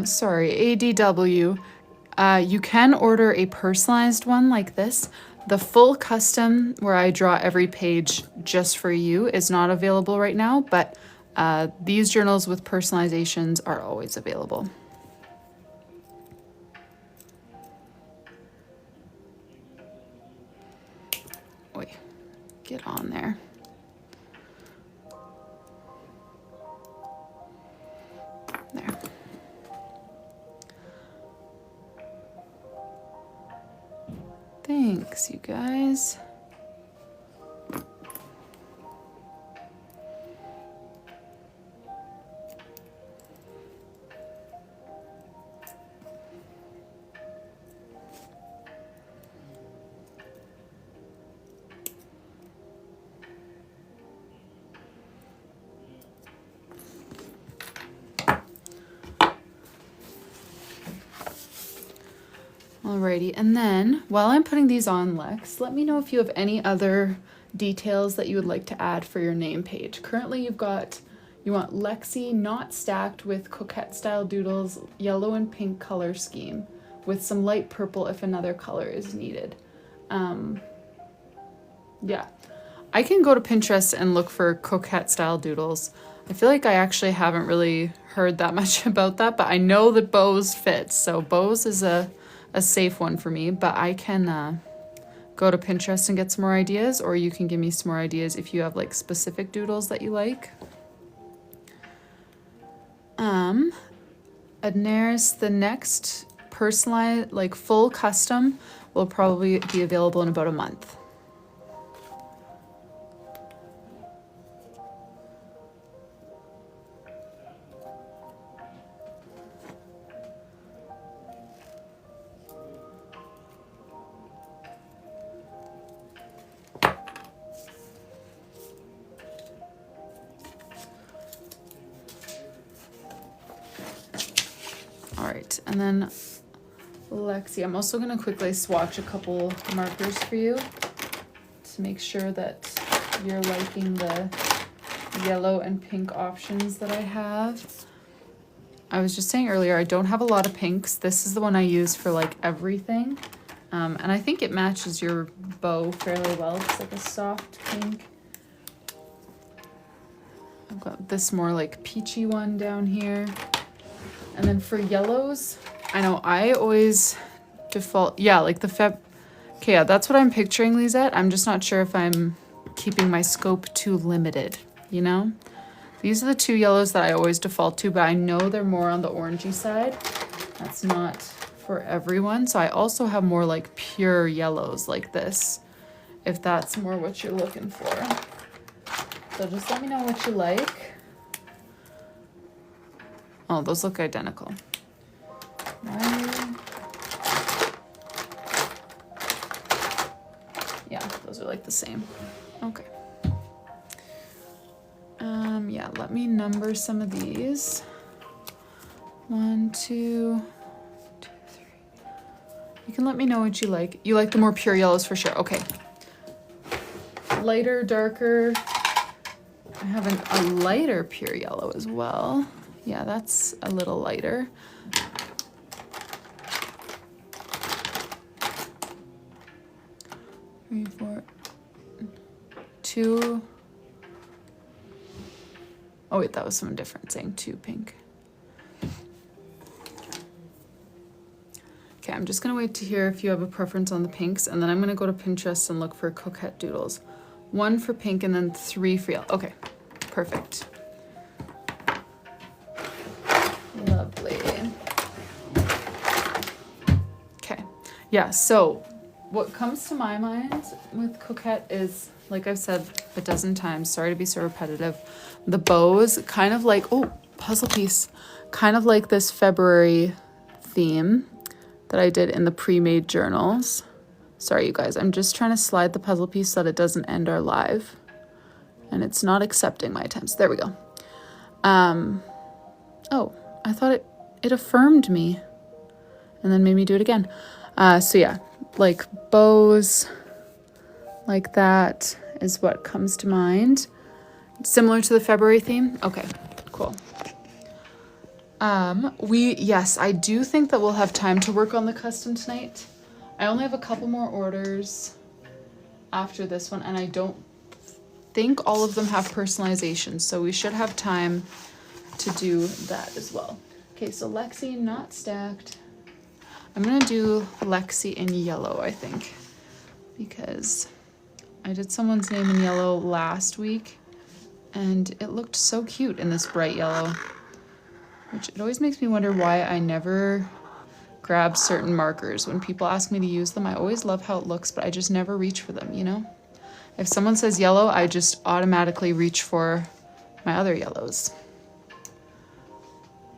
Speaker 1: Sorry, ADW. You can order a personalized one like this. The full custom, where I draw every page just for you, is not available right now, but these journals with personalizations are always available. Wait, get on there. There. Thanks, you guys. Alrighty, and then while I'm putting these on, Lex, let me know if you have any other details that you would like to add for your name page. Currently you want Lexi not stacked with coquette style doodles, yellow and pink color scheme with some light purple if another color is needed. Yeah, I can go to Pinterest and look for coquette style doodles. I feel like I actually haven't really heard that much about that, but I know that bows fit, so bows is a safe one for me, but I can go to Pinterest and get some more ideas, or you can give me some more ideas if you have like specific doodles that you like. Adnaris, the next personalized, like full custom, will probably be available in about a month. All right, and then Lexi, I'm also gonna quickly swatch a couple markers for you to make sure that you're liking the yellow and pink options that I have. I was just saying earlier, I don't have a lot of pinks. This is the one I use for like everything. And I think it matches your bow fairly well. It's like a soft pink. I've got this more like peachy one down here. And then for yellows, I know I always default, yeah, like the okay, yeah, that's what I'm picturing, Lisette. I'm just not sure if I'm keeping my scope too limited, you know? These are the two yellows that I always default to, but I know they're more on the orangey side. That's not for everyone. So I also have more like pure yellows like this, if that's more what you're looking for. So just let me know what you like. Oh, those look identical. Yeah, those are like the same. Okay. Yeah, let me number some of these. 1, 2, 3. You can let me know what you like. You like the more pure yellows for sure. Okay. Lighter, darker. I have a lighter pure yellow as well. Yeah, that's a little lighter. Three, 4, 2. Oh wait, that was someone different saying 2 pink. Okay, I'm just gonna wait to hear if you have a preference on the pinks, and then I'm gonna go to Pinterest and look for coquette doodles. 1 for pink and then 3 for yellow. Okay, perfect. Lovely. Okay, yeah, so what comes to my mind with coquette is, like I've said a dozen times, sorry to be so repetitive, the bows, kind of like, oh, puzzle piece, kind of like this February theme that I did in the pre-made journals. Sorry, you guys, I'm just trying to slide the puzzle piece so that it doesn't end our live. And it's not accepting my attempts. There we go. Oh, I thought it affirmed me and then made me do it again. So yeah, like bows like that is what comes to mind. Similar to the February theme? Okay, cool. Yes, I do think that we'll have time to work on the custom tonight. I only have a couple more orders after this one, and I don't think all of them have personalization, so we should have time to do that as well. Okay, so Lexi not stacked. I'm gonna do Lexi in yellow, I think, because I did someone's name in yellow last week and it looked so cute in this bright yellow, which it always makes me wonder why I never grab certain markers. When people ask me to use them, I always love how it looks, but I just never reach for them, you know? If someone says yellow, I just automatically reach for my other yellows.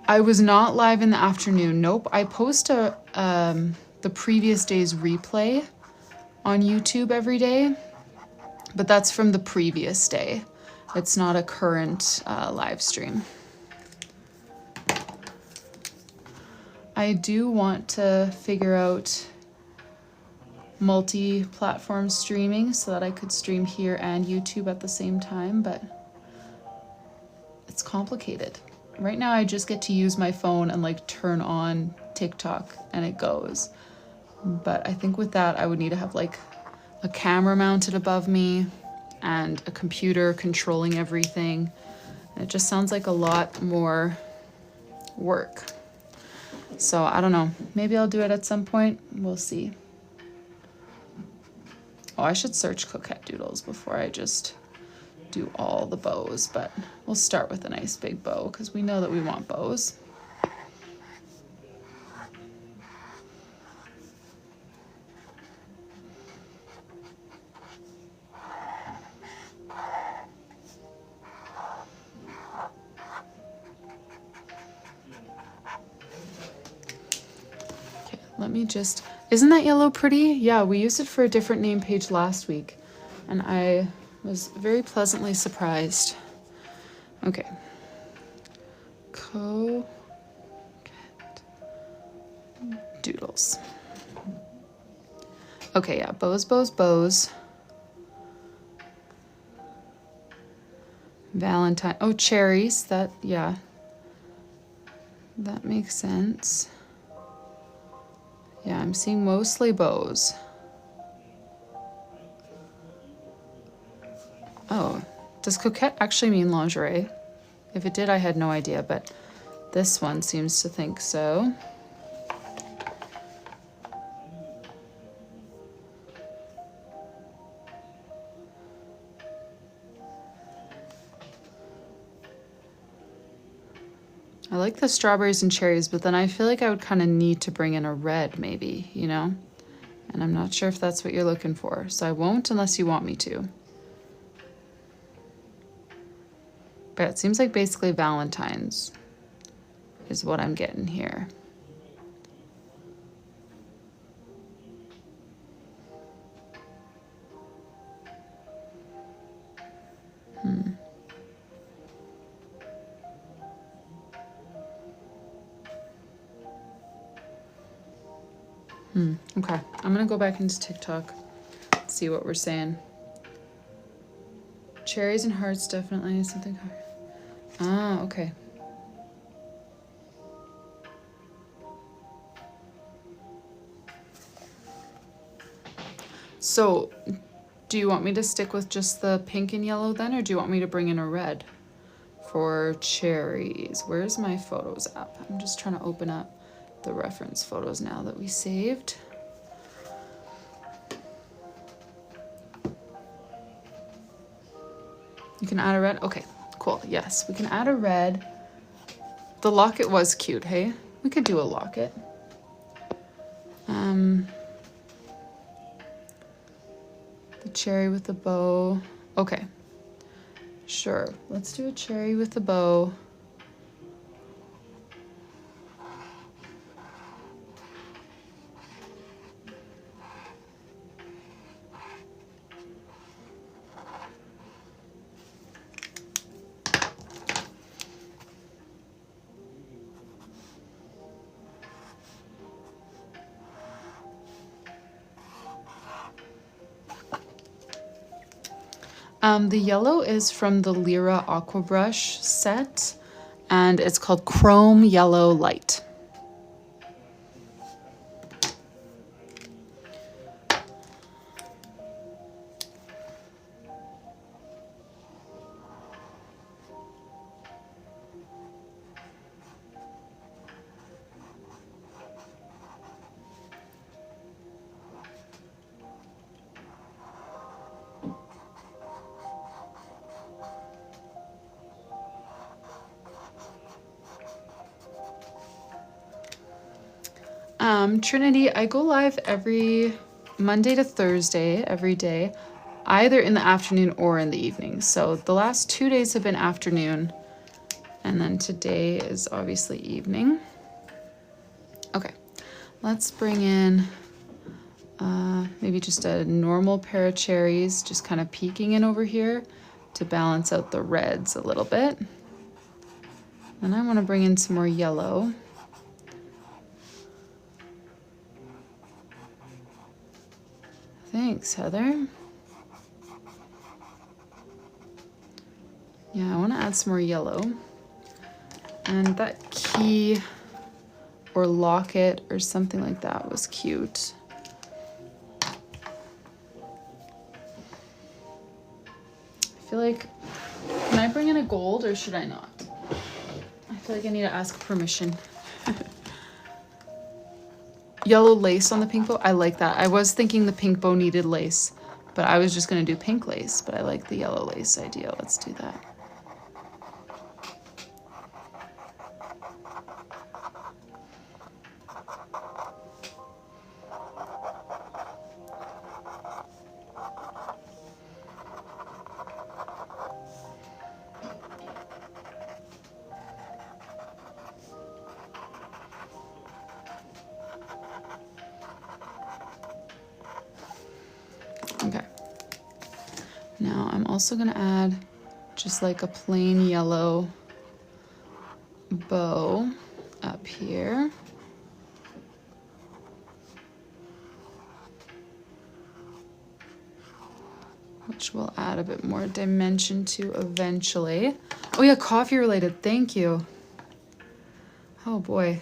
Speaker 1: I was not live in the afternoon. Nope. I post the previous day's replay on YouTube every day, but that's from the previous day. It's not a current live stream. I do want to figure out multi-platform streaming so that I could stream here and YouTube at the same time, but it's complicated. Right now I just get to use my phone and like turn on TikTok and it goes. But I think with that I would need to have like a camera mounted above me and a computer controlling everything. And it just sounds like a lot more work. So I don't know, maybe I'll do it at some point, we'll see. Oh, I should search coquette doodles before I just do all the bows, but we'll start with a nice big bow because we know that we want bows. Okay, let me just, isn't that yellow pretty? Yeah, we used it for a different name page last week and I was very pleasantly surprised. Okay. Coquette doodles. Okay, yeah, bows, bows, bows. Valentine, oh, cherries, that, yeah. That makes sense. Yeah, I'm seeing mostly bows. Oh, does coquette actually mean lingerie? If it did, I had no idea, but this one seems to think so. I like the strawberries and cherries, but then I feel like I would kind of need to bring in a red maybe, you know? And I'm not sure if that's what you're looking for, so I won't unless you want me to. But it seems like basically Valentine's is what I'm getting here. Okay, I'm gonna go back into TikTok, see what we're saying. Cherries and hearts, definitely something hard. Ah, okay. So, do you want me to stick with just the pink and yellow then, or do you want me to bring in a red for cherries? Where's my photos app? I'm just trying to open up the reference photos now that we saved. You can add a red? Okay, cool. Yes, we can add a red. The locket was cute, hey? We could do a locket. The cherry with the bow. Okay, sure. Let's do a cherry with the bow. The yellow is from the Lyra Aqua Brush set, and it's called Chrome Yellow Light. Trinity, I go live every Monday to Thursday, every day, either in the afternoon or in the evening. So the last 2 days have been afternoon, and then today is obviously evening. Okay, let's bring in maybe just a normal pair of cherries, just kind of peeking in over here to balance out the reds a little bit. And I want to bring in some more yellow. Thanks, Heather. Yeah, I want to add some more yellow. And that key or locket or something like that was cute. I feel like, can I bring in a gold or should I not? I feel like I need to ask permission. Yellow lace on the pink bow. I like that. I was thinking the pink bow needed lace, but I was just going to do pink lace, but I like the yellow lace idea. Let's do that. Okay. Now I'm also going to add just like a plain yellow bow up here. which we'll add a bit more dimension to eventually. Oh yeah, coffee related, thank you. Oh boy.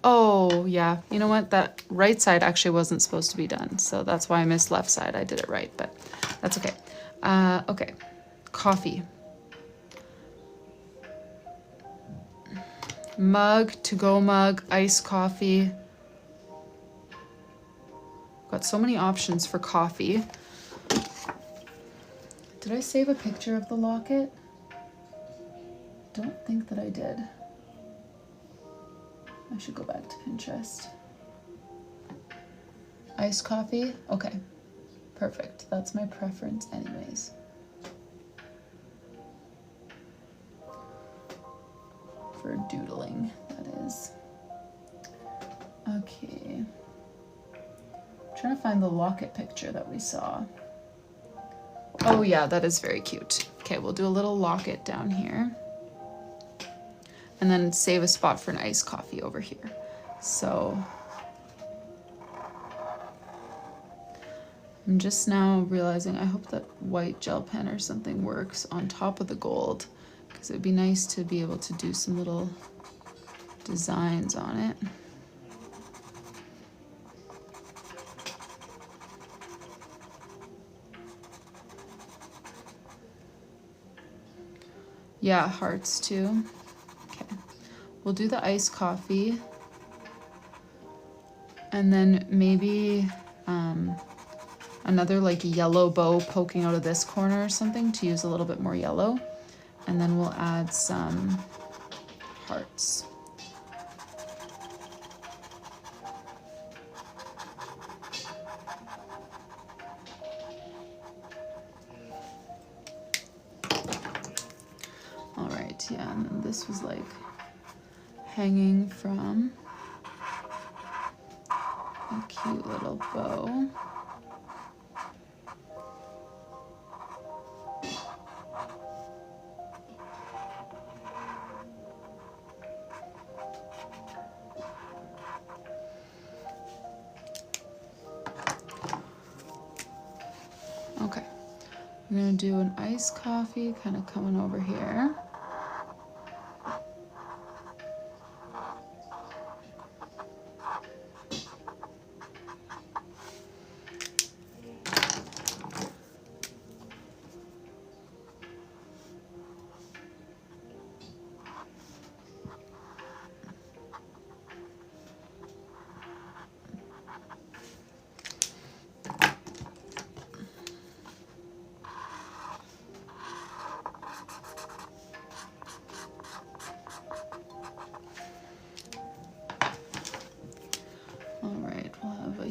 Speaker 1: Oh yeah, you know what? That right side actually wasn't supposed to be done, so that's why I missed left side. I did it right, but that's okay. Okay, coffee. Mug, to-go mug, iced coffee. Got so many options for coffee. Did I save a picture of the locket? Don't think that I did. I should go back to Pinterest. Iced coffee? Okay, perfect. That's my preference anyways. For doodling, that is. Okay. I'm trying to find the locket picture that we saw. Oh yeah, that is very cute. Okay, we'll do a little locket down here. And then save a spot for an iced coffee over here. So I'm just now realizing I hope that white gel pen or something works on top of the gold, because it'd be nice to be able to do some little designs on it. Yeah, hearts too. Okay, we'll do the iced coffee. And then maybe another like yellow bow poking out of this corner or something to use a little bit more yellow. And then we'll add some hearts. All right, yeah, and then this was like hanging from a cute little bow. Okay, I'm gonna do an iced coffee kind of coming over here.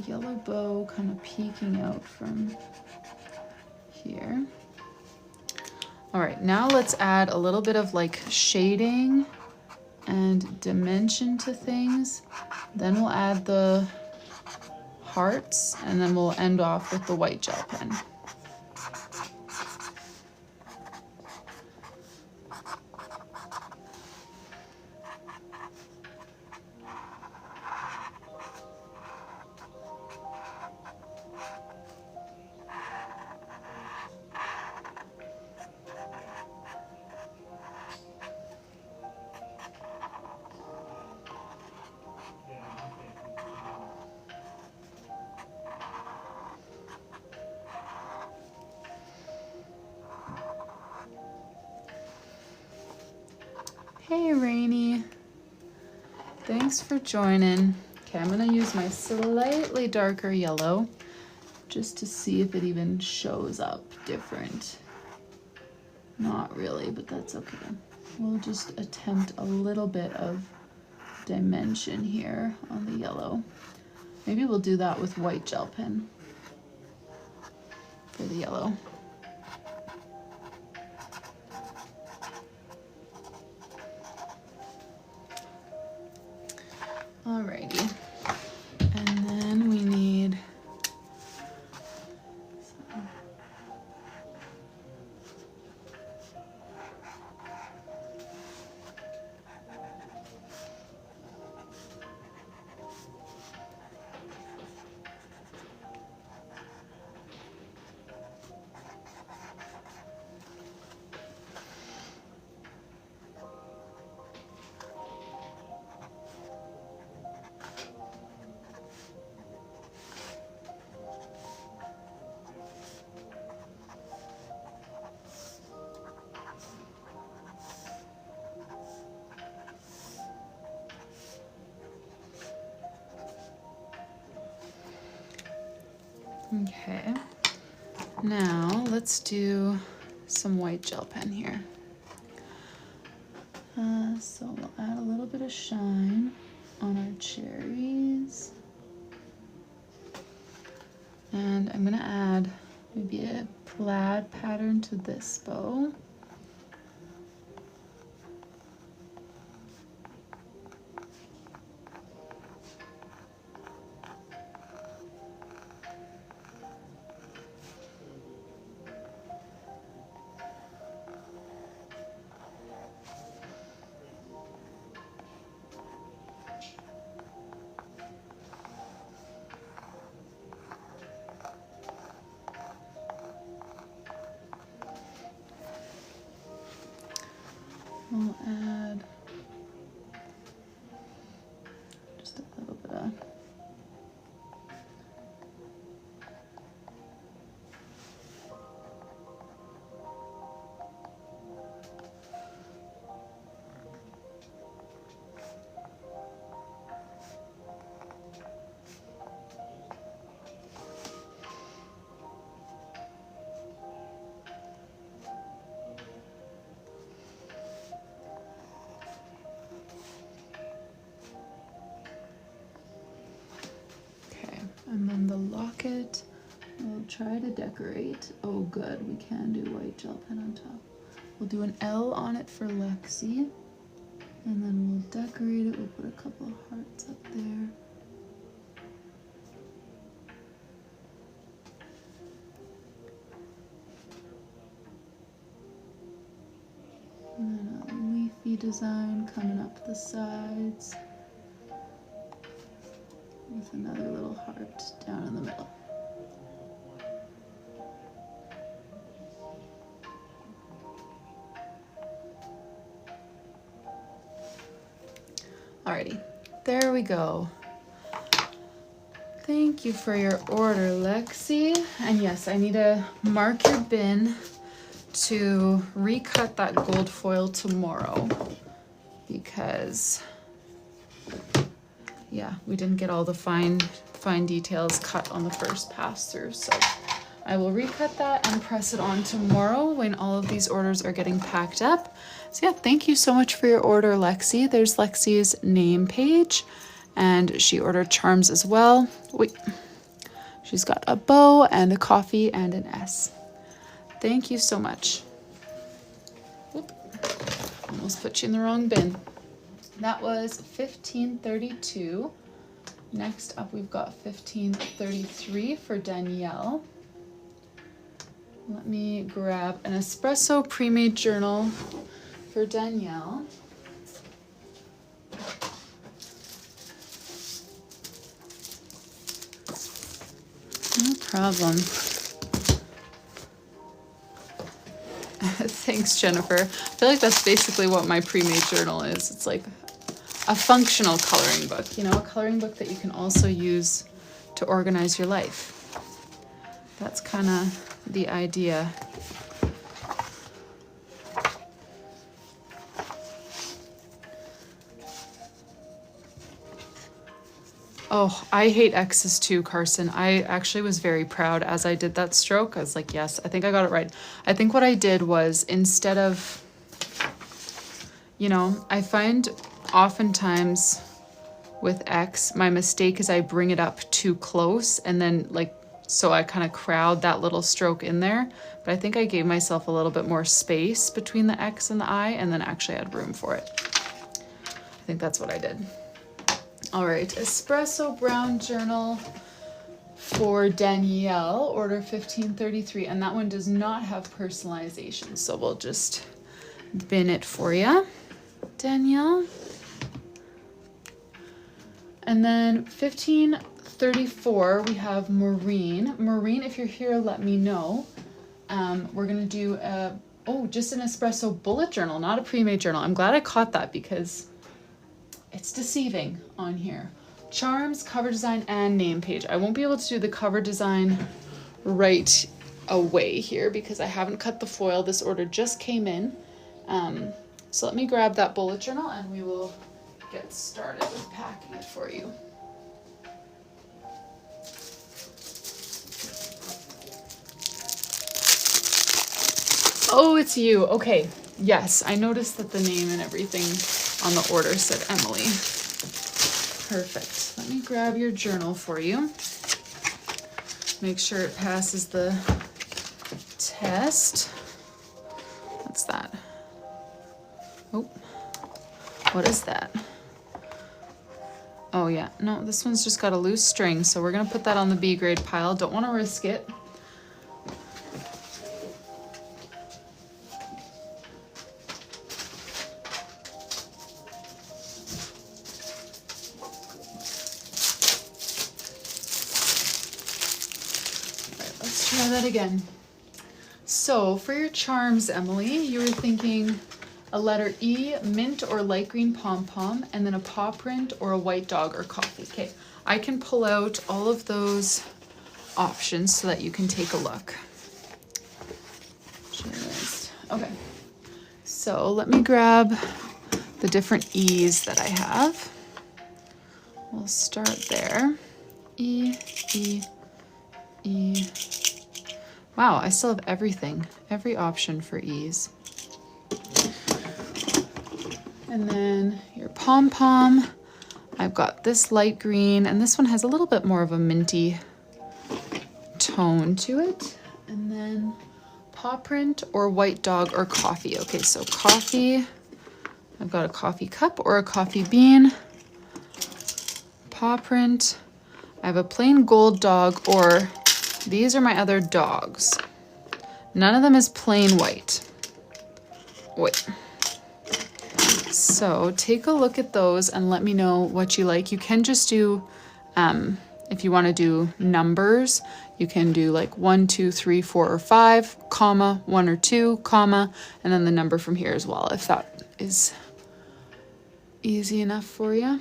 Speaker 1: Yellow bow kind of peeking out from here. All right, now let's add a little bit of like shading and dimension to things. Then we'll add the hearts, and then we'll end off with the white gel pen. Hey, Rainy. Thanks for joining. Okay, I'm gonna use my slightly darker yellow just to see if it even shows up different. Not really, but that's okay. We'll just attempt a little bit of dimension here on the yellow. Maybe we'll do that with white gel pen for the yellow. Alrighty, and then we need some. Okay, now let's do some white gel pen here. So we'll add a little bit of shine on our cherries. And I'm gonna add maybe a plaid pattern to this bow. We'll add just a little bit of and then the locket, we'll try to decorate. Oh good, we can do white gel pen on top. We'll do an L on it for Lexi, and then we'll decorate it. We'll put a couple of hearts up there. And then a leafy design coming up the sides, with another little heart down in the middle. Alrighty, there we go. Thank you for your order, Lexi. And yes, I need to mark your bin to recut that gold foil tomorrow because yeah, we didn't get all the fine details cut on the first pass through. So I will recut that and press it on tomorrow when all of these orders are getting packed up. So yeah, thank you so much for your order, Lexi. There's Lexi's name page, and she ordered charms as well. Wait, she's got a bow and a coffee and an S. Thank you so much. Whoop, almost put you in the wrong bin. That was $15.32. Next up, we've got $15.33 for Danielle. Let me grab an espresso pre-made journal for Danielle. No problem. Thanks, Jennifer. I feel like that's basically what my pre-made journal is. It's like a functional coloring book, you know, a coloring book that you can also use to organize your life. That's kind of the idea. Oh, I hate X's too, Carson. I actually was very proud as I did that stroke. I was like, yes, I think I got it right. I think what I did was, instead of, you know, I find oftentimes with X, my mistake is I bring it up too close, and then like, so I kind of crowd that little stroke in there. But I think I gave myself a little bit more space between the X and the I, and then actually had room for it. I think that's what I did. All right, espresso brown journal for Danielle, order 1533, and that one does not have personalization, so we'll just bin it for you, Danielle. And then 1534, we have Maureen. Maureen, if you're here, let me know. We're gonna do just an espresso bullet journal, not a pre-made journal. I'm glad I caught that because it's deceiving on here. Charms, cover design, and name page. I won't be able to do the cover design right away here because I haven't cut the foil. This order just came in. So let me grab that bullet journal and we will get started with packing it for you. Oh, it's you. Okay. Yes, I noticed that the name and everything on the order said Emily. Perfect. Let me grab your journal for you. Make sure it passes the test. What's that? Oh, what is that? Oh yeah, no, this one's just got a loose string, so we're gonna put that on the B grade pile. Don't want to risk it. Try that again. So for your charms, Emily, you were thinking a letter E, mint or light green pom-pom, and then a paw print or a white dog or coffee. Okay, I can pull out all of those options so that you can take a look. Okay, so let me grab the different E's that I have. We'll start there. E, E, E. Wow, I still have everything, every option for E's. And then your pom-pom, I've got this light green, and this one has a little bit more of a minty tone to it. And then paw print or white dog or coffee. Okay, so coffee, I've got a coffee cup or a coffee bean. Paw print, I have a plain gold dog, or these are my other dogs. None of them is plain white. Wait. So take a look at those and let me know what you like. You can just do, if you want to do numbers, you can do like 1, 2, 3, 4, or 5, comma, 1 or 2, comma, and then the number from here as well, if that is easy enough for you.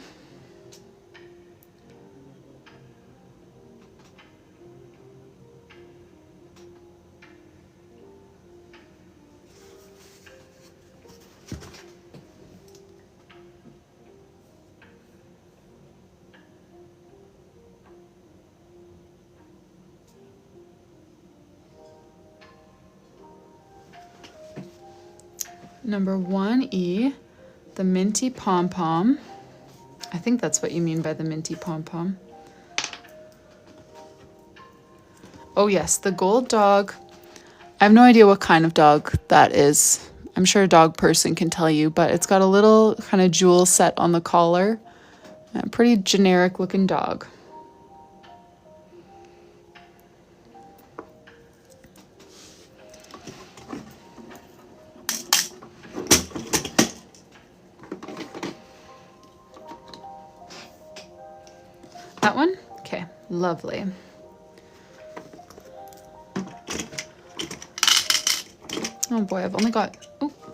Speaker 1: Number 1E, the minty pom-pom. I think that's what you mean by the minty pom-pom. Oh yes, the gold dog. I have no idea what kind of dog that is. I'm sure a dog person can tell you, but it's got a little kind of jewel set on the collar. A pretty generic looking dog. That one? Okay, lovely. Oh boy, I've only got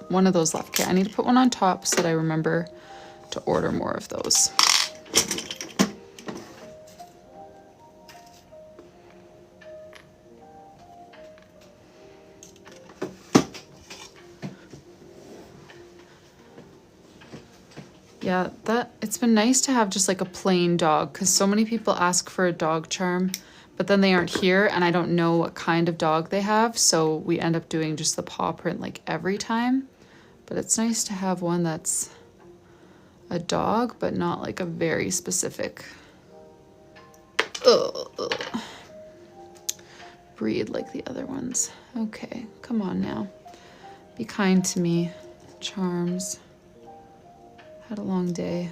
Speaker 1: one of those left. Okay, I need to put one on top so that I remember to order more of those. Yeah, it's been nice to have just like a plain dog, because so many people ask for a dog charm, but then they aren't here and I don't know what kind of dog they have, so we end up doing just the paw print like every time. But it's nice to have one that's a dog, but not like a very specific breed like the other ones. Okay, come on now. Be kind to me, charms. Had a long day.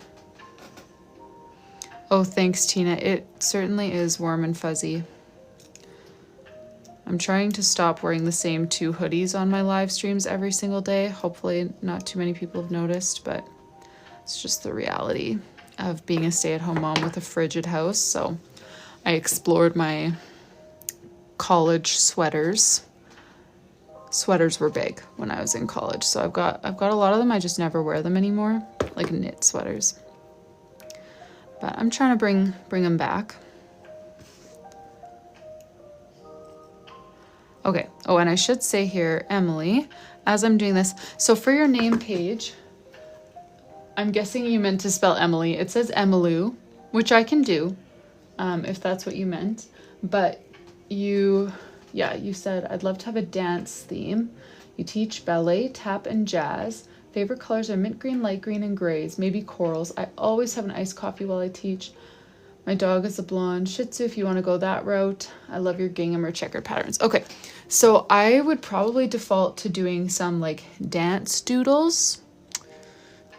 Speaker 1: Oh, thanks, Tina. It certainly is warm and fuzzy. I'm trying to stop wearing the same 2 hoodies on my live streams every single day. Hopefully not too many people have noticed, but it's just the reality of being a stay-at-home mom with a frigid house. So I explored my college sweaters. Sweaters were big when I was in college, so I've got a lot of them. I just never wear them anymore, like knit sweaters. But I'm trying to bring them back. Okay. Oh, and I should say here, Emily, as I'm doing this, so for your name page, I'm guessing you meant to spell Emily. It says Emilu, which I can do, if that's what you meant. But you said, I'd love to have a dance theme. You teach ballet, tap, and jazz. Favorite colors are mint green, light green, and grays, maybe corals. I always have an iced coffee while I teach. My dog is a blonde Shih Tzu if you want to go that route. I love your gingham or checkered patterns. Okay, so I would probably default to doing some like dance doodles.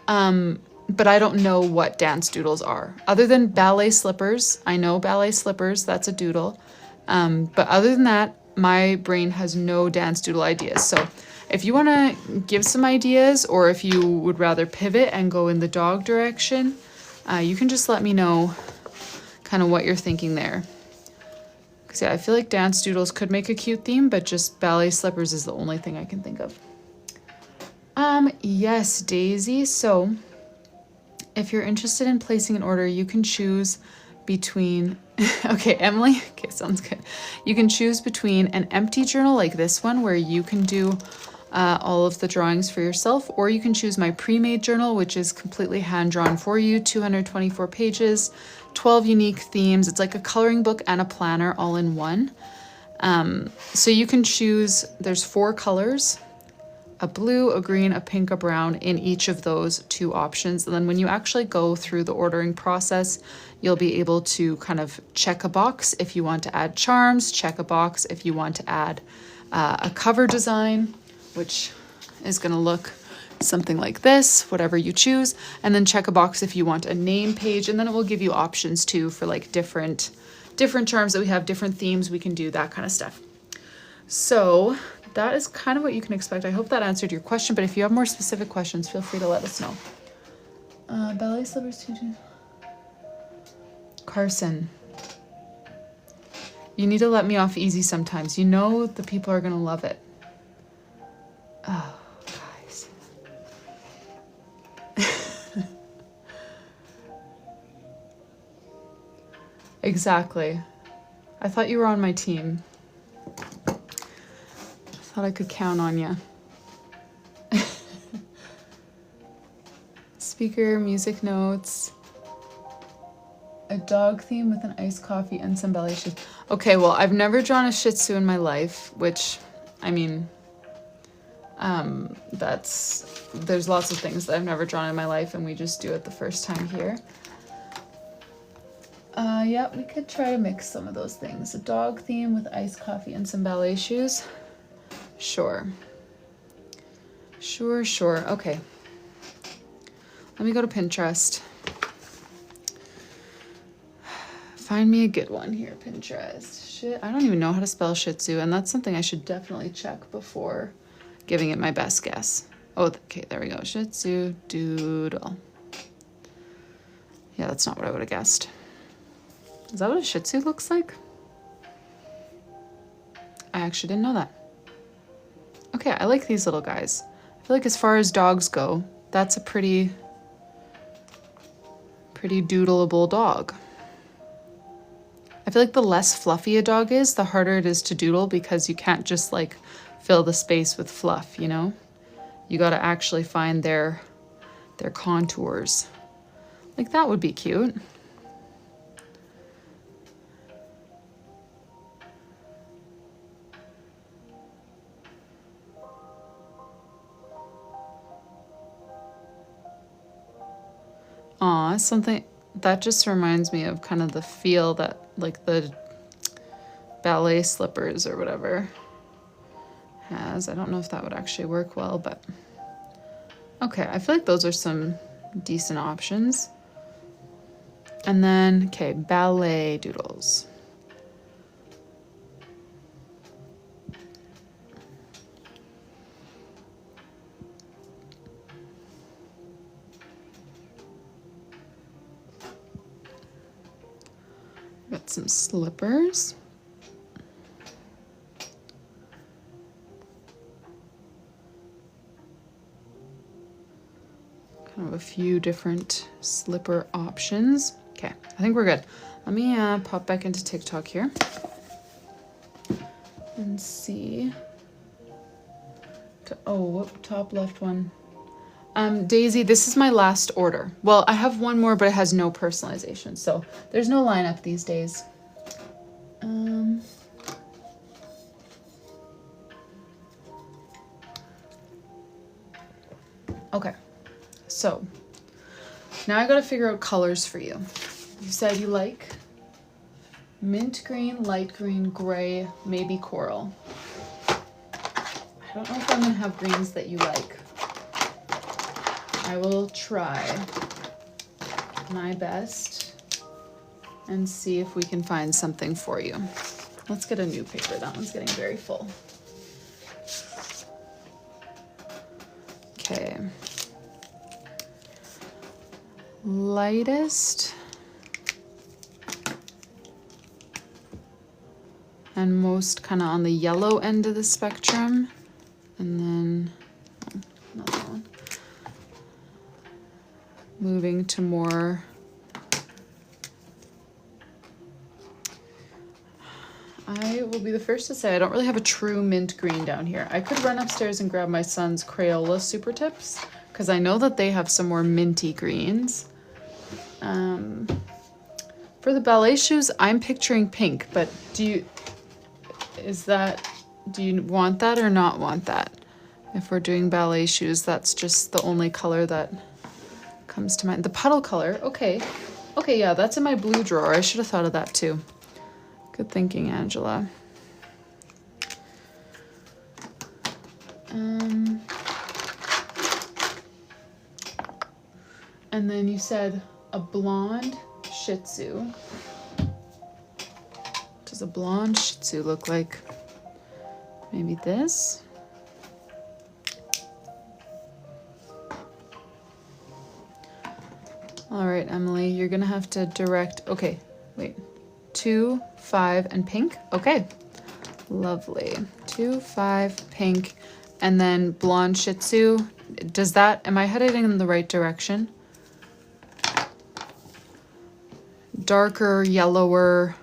Speaker 1: But I don't know what dance doodles are. Other than ballet slippers, I know ballet slippers, that's a doodle. But other than that, my brain has no dance doodle ideas. So if you want to give some ideas, or if you would rather pivot and go in the dog direction, you can just let me know kind of what you're thinking there. Because yeah, I feel like dance doodles could make a cute theme, but just ballet slippers is the only thing I can think of. Yes, Daisy. So if you're interested in placing an order, you can choose between, okay, Emily, okay, sounds good. You can choose between an empty journal like this one, where you can do all of the drawings for yourself, or you can choose my pre-made journal, which is completely hand-drawn for you, 224 pages, 12 unique themes. It's like a coloring book and a planner all in one. So you can choose, there's 4 colors, a blue, a green, a pink, a brown in each of those 2 options. And then when you actually go through the ordering process, you'll be able to kind of check a box if you want to add charms, check a box if you want to add a cover design, which is going to look something like this, whatever you choose, and then check a box if you want a name page, and then it will give you options too for like different charms that we have, different themes we can do, that kind of stuff. So that is kind of what you can expect. I hope that answered your question, but if you have more specific questions, feel free to let us know. Ballet slippers, Carson. You need to let me off easy sometimes. You know the people are gonna love it. Oh, guys. Exactly. I thought you were on my team. Thought I could count on you. Speaker, music notes, a dog theme with an iced coffee and some ballet shoes. Okay, well, I've never drawn a Shih Tzu in my life, which, I mean, there's lots of things that I've never drawn in my life, and we just do it the first time here. Yeah, we could try to mix some of those things. A dog theme with iced coffee and some ballet shoes. Sure. Okay. Let me go to Pinterest. Find me a good one here, Pinterest. Shit, I don't even know how to spell Shih Tzu, and that's something I should definitely check before giving it my best guess. Oh, okay, there we go. Shih Tzu doodle. Yeah, that's not what I would have guessed. Is that what a Shih Tzu looks like? I actually didn't know that. Okay, I like these little guys. I feel like as far as dogs go, that's a pretty doodleable dog. I feel like the less fluffy a dog is, the harder it is to doodle, because you can't just like fill the space with fluff, you know? You gotta actually find their contours. Like that would be cute. Aw, something that just reminds me of kind of the feel that like the ballet slippers or whatever has. I don't know if that would actually work well, but okay, I feel like those are some decent options. And then, okay, ballet doodles. Got some slippers. Kind of a few different slipper options. Okay, I think we're good. Let me pop back into TikTok here and see. Oh, top left one. Daisy, this is my last order. Well, I have one more, but it has no personalization, so there's no lineup these days. Okay, so now I gotta figure out colors for you. You said you like mint green, light green, gray, maybe coral. I don't know if I'm gonna have greens that you like. I will try my best and see if we can find something for you. Let's get a new paper. That one's getting very full. Okay. Lightest and most kind of on the yellow end of the spectrum. And then, oh, not that one. Moving to more, I will be the first to say I don't really have a true mint green down here. I could run upstairs and grab my son's Crayola Super Tips because I know that they have some more minty greens. For the ballet shoes, I'm picturing pink, but do you want that or not want that? If we're doing ballet shoes, that's just the only color that comes to mind. The puddle color, okay. Okay, yeah, that's in my blue drawer. I should have thought of that too. Good thinking, Angela. And then you said a blonde Shih Tzu. Does a blonde Shih Tzu look like? Maybe this? All right, Emily, you're gonna have to direct, okay, wait. 2, 5, and pink, okay. Lovely, 2, 5, pink, and then blonde Shih Tzu. Does that, am I heading in the right direction? Darker, yellower.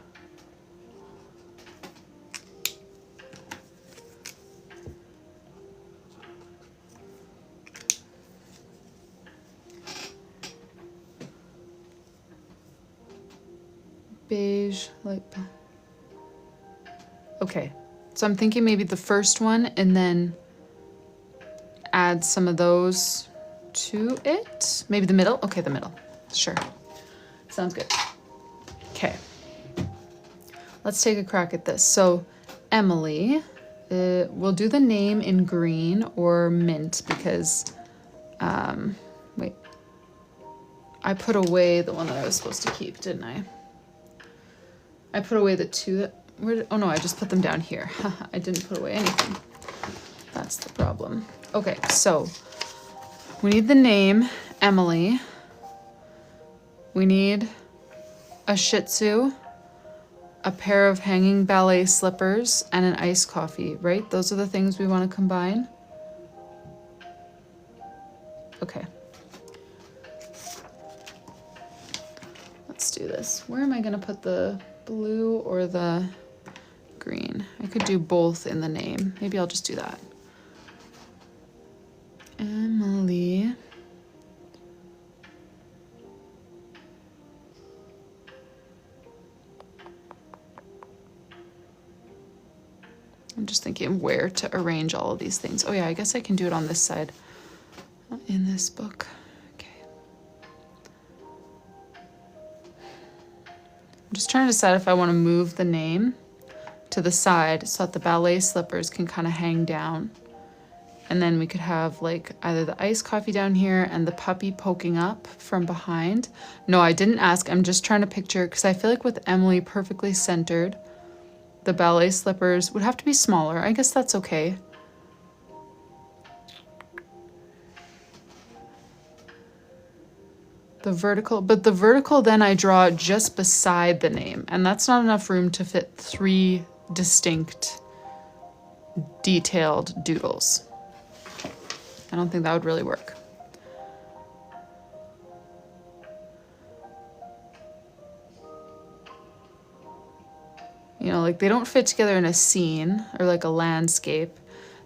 Speaker 1: Beige, like, okay. So I'm thinking maybe the first one and then add some of those to it. Maybe the middle? Okay, the middle, sure. Sounds good. Okay, let's take a crack at this. So Emily, we'll do the name in green or mint because, wait, I put away the one that I was supposed to keep, didn't I? I put away the two that, oh no, I just put them down here. I didn't put away anything. That's the problem. Okay, so we need the name, Emily. We need a Shih Tzu, a pair of hanging ballet slippers, and an iced coffee, right? Those are the things we want to combine. Okay. Let's do this. Where am I gonna put the blue or the green? I could do both in the name. Maybe I'll just do that. Emily. I'm just thinking where to arrange all of these things. Oh yeah, I guess I can do it on this side, in this book. Okay. I'm just trying to decide if I want to move the name to the side so that the ballet slippers can kind of hang down. And then we could have like either the iced coffee down here and the puppy poking up from behind. No, I didn't ask. I'm just trying to picture, because I feel like with Emily perfectly centered, the ballet slippers would have to be smaller. I guess that's okay. The vertical, but the vertical then I draw just beside the name, and that's not enough room to fit 3 distinct detailed doodles. I don't think that would really work. You know, like they don't fit together in a scene or like a landscape.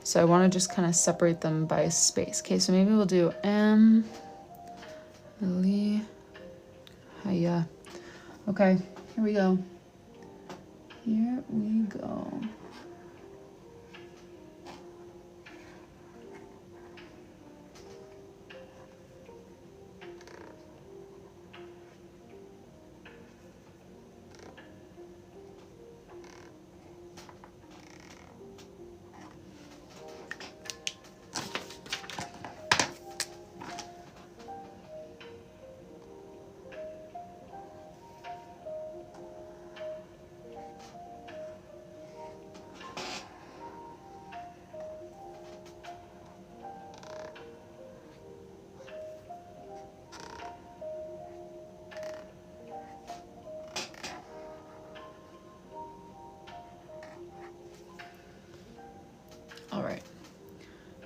Speaker 1: So I want to just kind of separate them by space. Okay, so maybe we'll do Emily. Hiya. Okay, here we go. Here we go.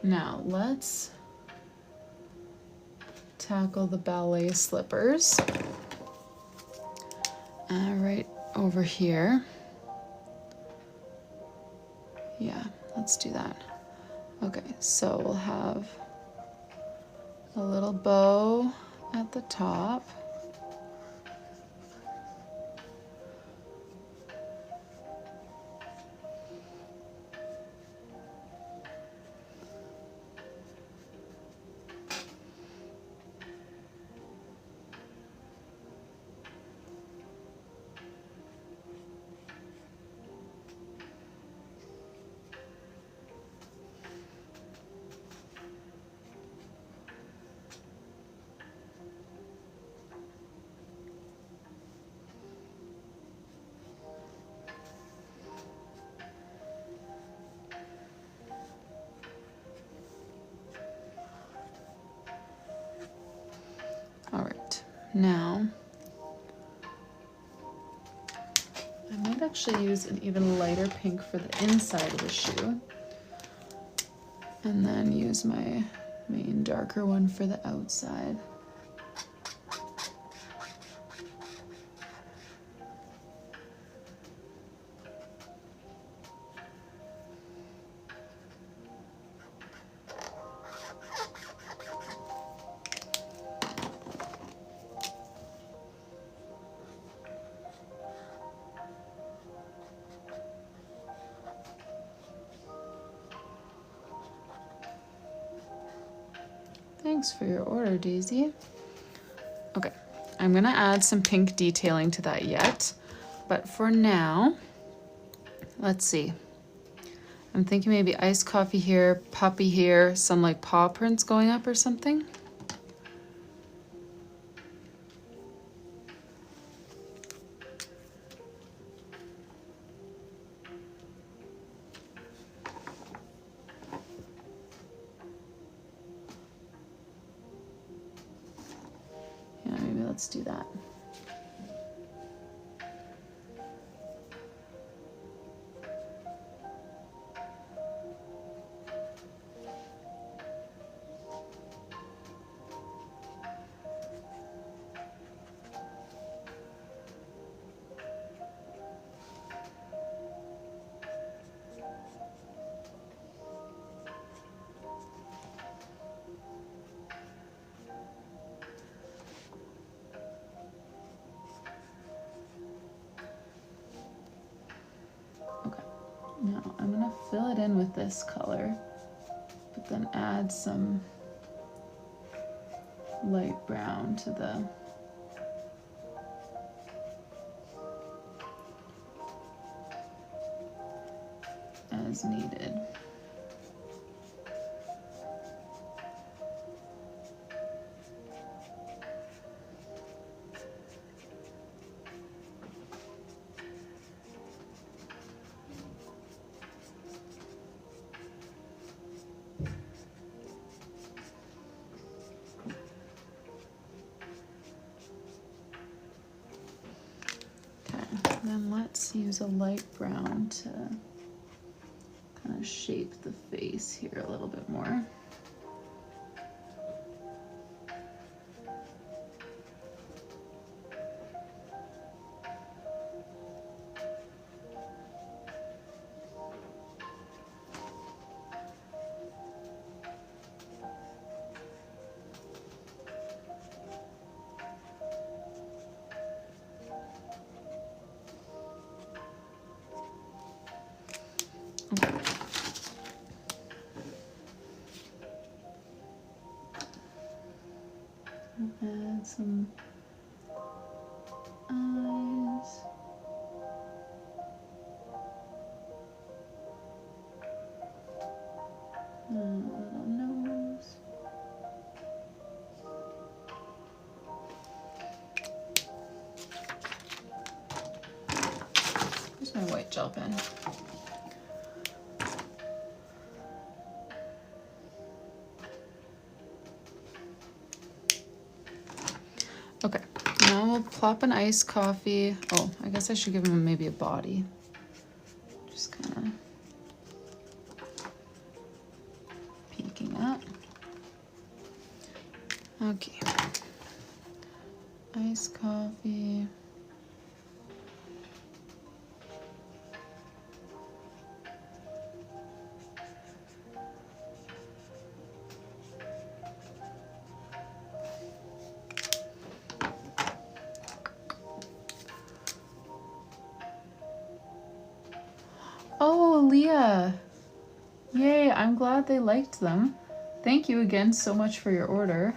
Speaker 1: Now let's tackle the ballet slippers. Right over here. Yeah, let's do that. Okay, so we'll have a little bow at the top. All right, now I might actually use an even lighter pink for the inside of the shoe, and then use my main darker one for the outside. Thanks for your order, Daisy. Okay, I'm gonna add some pink detailing to that yet, but for now, let's see. I'm thinking maybe iced coffee here, puppy here, some like paw prints going up or something. Yeah, maybe let's do that. Now I'm gonna fill it in with this color, but then add some light brown to the as needed. Then let's use a light brown to kind of shape the face here a little bit more. Add some eyes. A little nose. Where's my white gel pen? Okay, now we'll plop an iced coffee. Oh, I guess I should give him maybe a body. Just kind of peek packing up. Okay. Iced coffee. Oh, Leah. Yay, I'm glad they liked them. Thank you again so much for your order.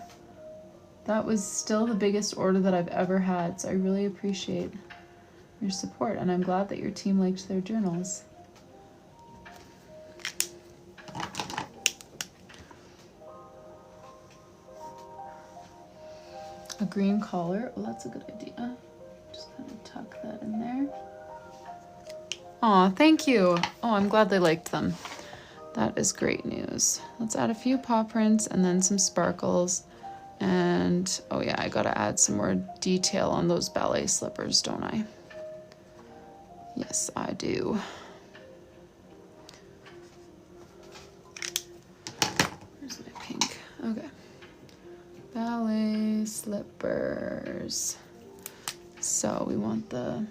Speaker 1: That was still the biggest order that I've ever had, so I really appreciate your support, and I'm glad that your team liked their journals. A green collar. Oh, that's a good idea. Just kind of tuck that in there. Aw, thank you. Oh, I'm glad they liked them. That is great news. Let's add a few paw prints and then some sparkles. And, oh yeah, I gotta add some more detail on those ballet slippers, don't I? Yes, I do. Where's my pink? Okay. Ballet slippers. So we want the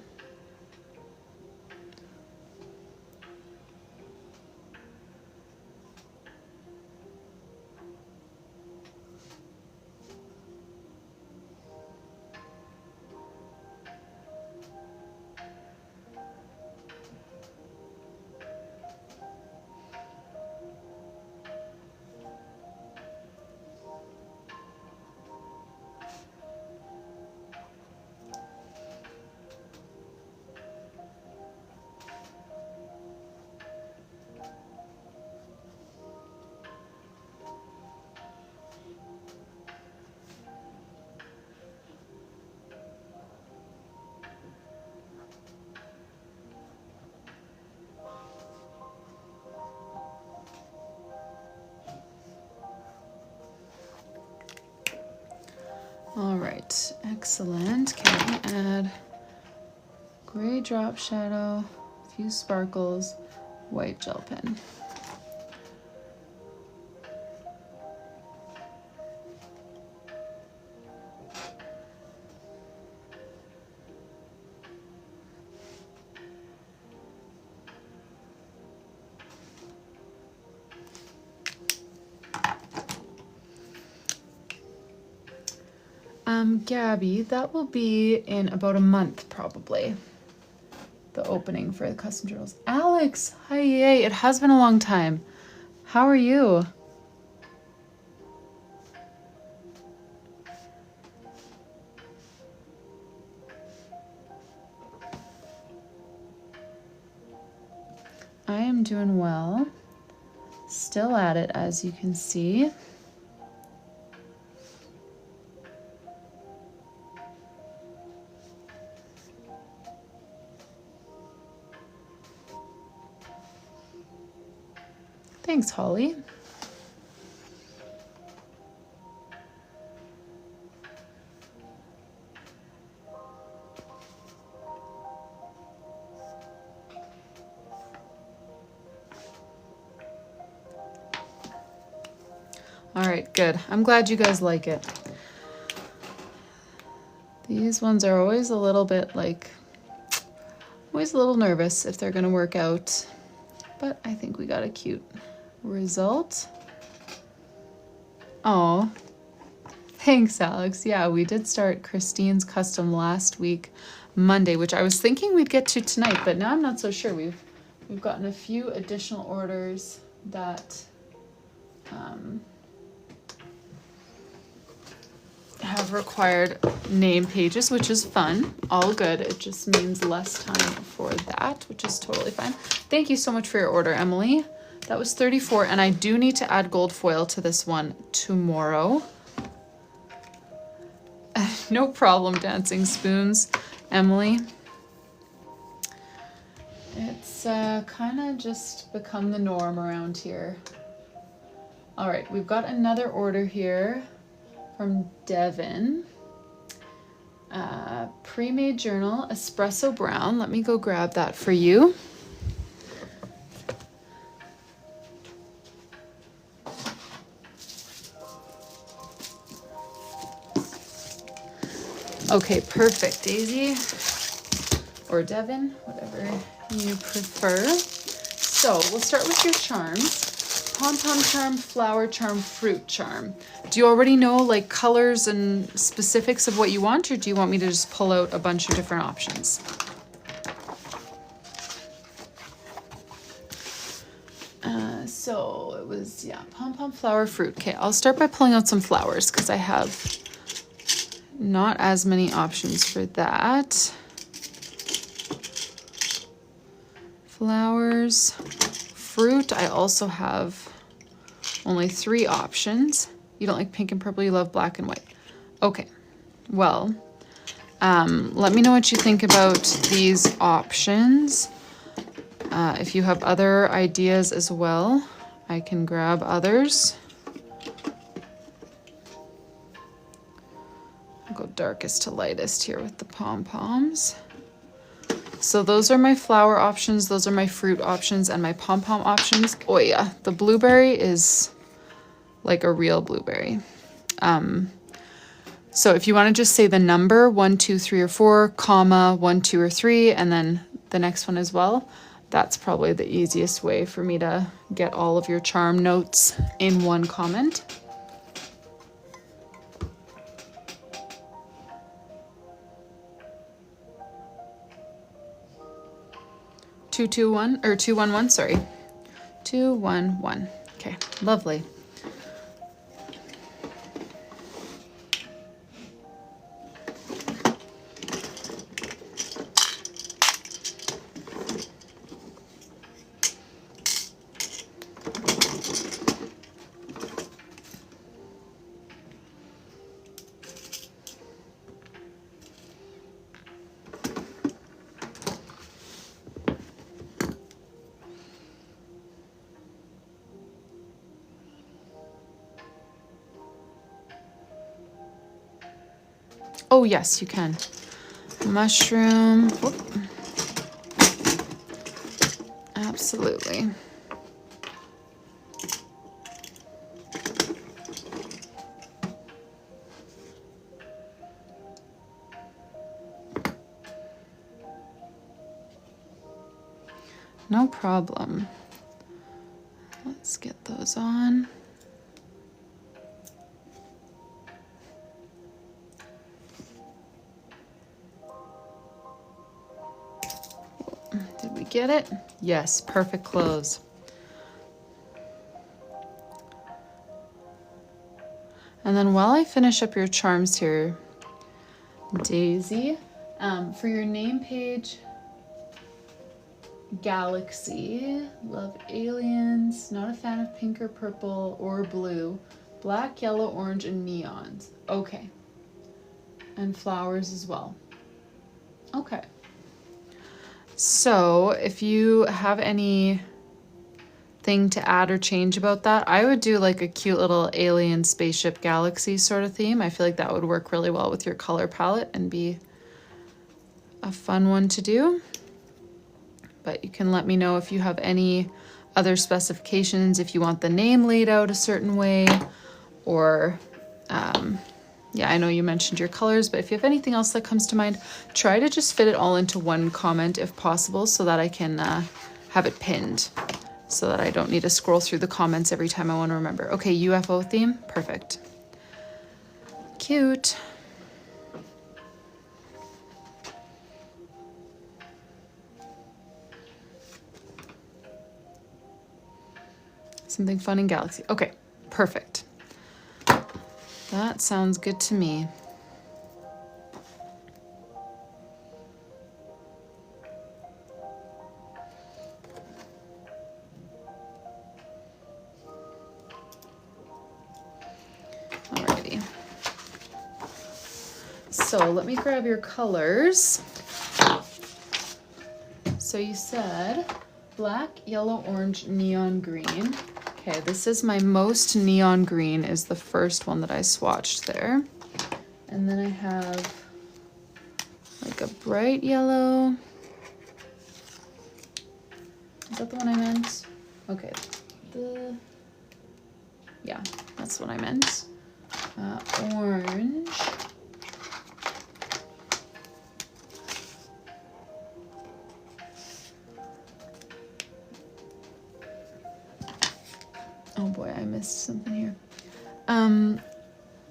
Speaker 1: all right, excellent. Can we add gray drop shadow, a few sparkles, white gel pen. Gabby, that will be in about a month probably, the opening for the custom journals. Alex, hi, yay, it has been a long time. How are you? I am doing well. Still at it, as you can see. Thanks, Holly. All right, good. I'm glad you guys like it. These ones are always a little bit like, always a little nervous if they're gonna work out, but I think we got a cute result. Oh, thanks, Alex. Yeah, we did start Christine's custom last week, Monday, which I was thinking we'd get to tonight, but now I'm not so sure. We've gotten a few additional orders that have required name pages, which is fun. All good. It just means less time for that, which is totally fine. Thank you so much for your order, Emily. That was 34, and I do need to add gold foil to this one tomorrow. No problem, Dancing Spoons, Emily. It's kind of just become the norm around here. All right, we've got another order here from Devin. Pre-made journal, espresso brown. Let me go grab that for you. Okay, perfect, Daisy, or Devin, whatever you prefer. So we'll start with your charms. Pom-pom charm, flower charm, fruit charm. Do you already know like colors and specifics of what you want, or do you want me to just pull out a bunch of different options? So it was, yeah, pom-pom, flower, fruit. Okay, I'll start by pulling out some flowers because I have not as many options for that. Flowers. Fruit, I also have only 3 options. You don't like pink and purple, you love black and white. Okay, well, let me know what you think about these options. If you have other ideas as well, I can grab others. I'll go darkest to lightest here with the pom-poms. So those are my flower options, those are my fruit options, and my pom-pom options. Oh yeah, the blueberry is like a real blueberry. So if you want to just say the number 1, 2, 3, or 4, comma 1, 2, or 3, and then the next one as well, that's probably the easiest way for me to get all of your charm notes in one comment. Two, 2, 1, or 2, 1, 1, sorry. 2, 1, 1. Okay, lovely. Oh yes, you can. Mushroom. Whoop. Absolutely. No problem. Let's get those on. Did we get it? Yes, perfect close. And then while I finish up your charms here, Daisy, for your name page, Galaxy, love aliens, not a fan of pink or purple or blue, black, yellow, orange, and neons. Okay. And flowers as well. Okay. So if you have any thing to add or change about that, I would do like a cute little alien spaceship galaxy sort of theme. I feel like that would work really well with your color palette and be a fun one to do. But you can let me know if you have any other specifications, if you want the name laid out a certain way, or yeah, I know you mentioned your colors, but if you have anything else that comes to mind, try to just fit it all into one comment if possible so that I can have it pinned so that I don't need to scroll through the comments every time I want to remember. Okay, UFO theme, perfect. Cute. Something fun in Galaxy. Okay, perfect. That sounds good to me. Alrighty. So let me grab your colors. So you said black, yellow, orange, neon green. Okay, this is my most neon green is the first one that I swatched there. And then I have like a bright yellow. Is that the one I meant? Okay, yeah, that's what I meant. Orange. Oh boy, I missed something here.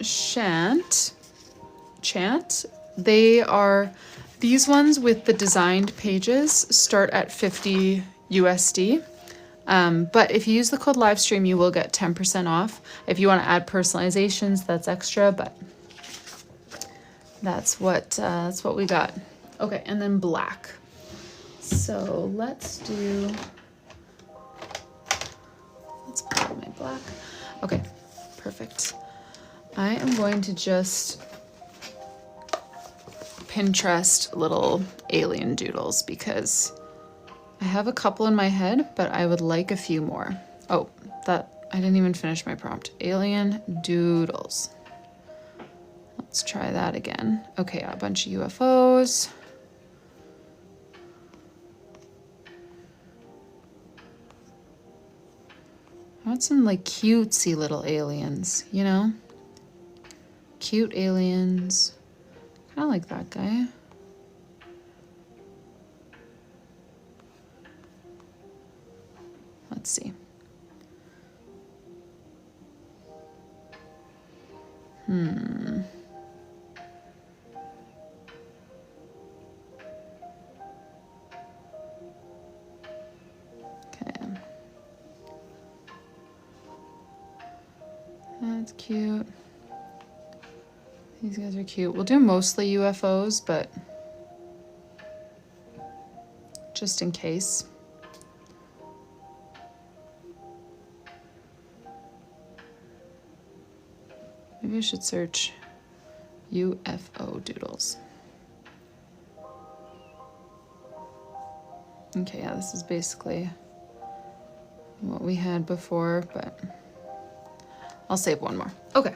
Speaker 1: Chant. They are, these ones with the designed pages start at 50 USD. But if you use the code livestream, you will get 10% off. If you want to add personalizations, that's extra, but that's what we got. Okay, and then black. So let's pull out my black. Okay, perfect. I am going to just Pinterest little alien doodles because I have a couple in my head, but I would like a few more. Oh, that I didn't even finish my prompt. Alien doodles. Let's try that again. Okay, a bunch of UFOs. I want some like cutesy little aliens, you know? Cute aliens. Kind of like that guy. Let's see. Okay. That's cute. These guys are cute. We'll do mostly UFOs, but just in case. Maybe I should search UFO doodles. Okay, yeah, this is basically what we had before, but I'll save one more. Okay,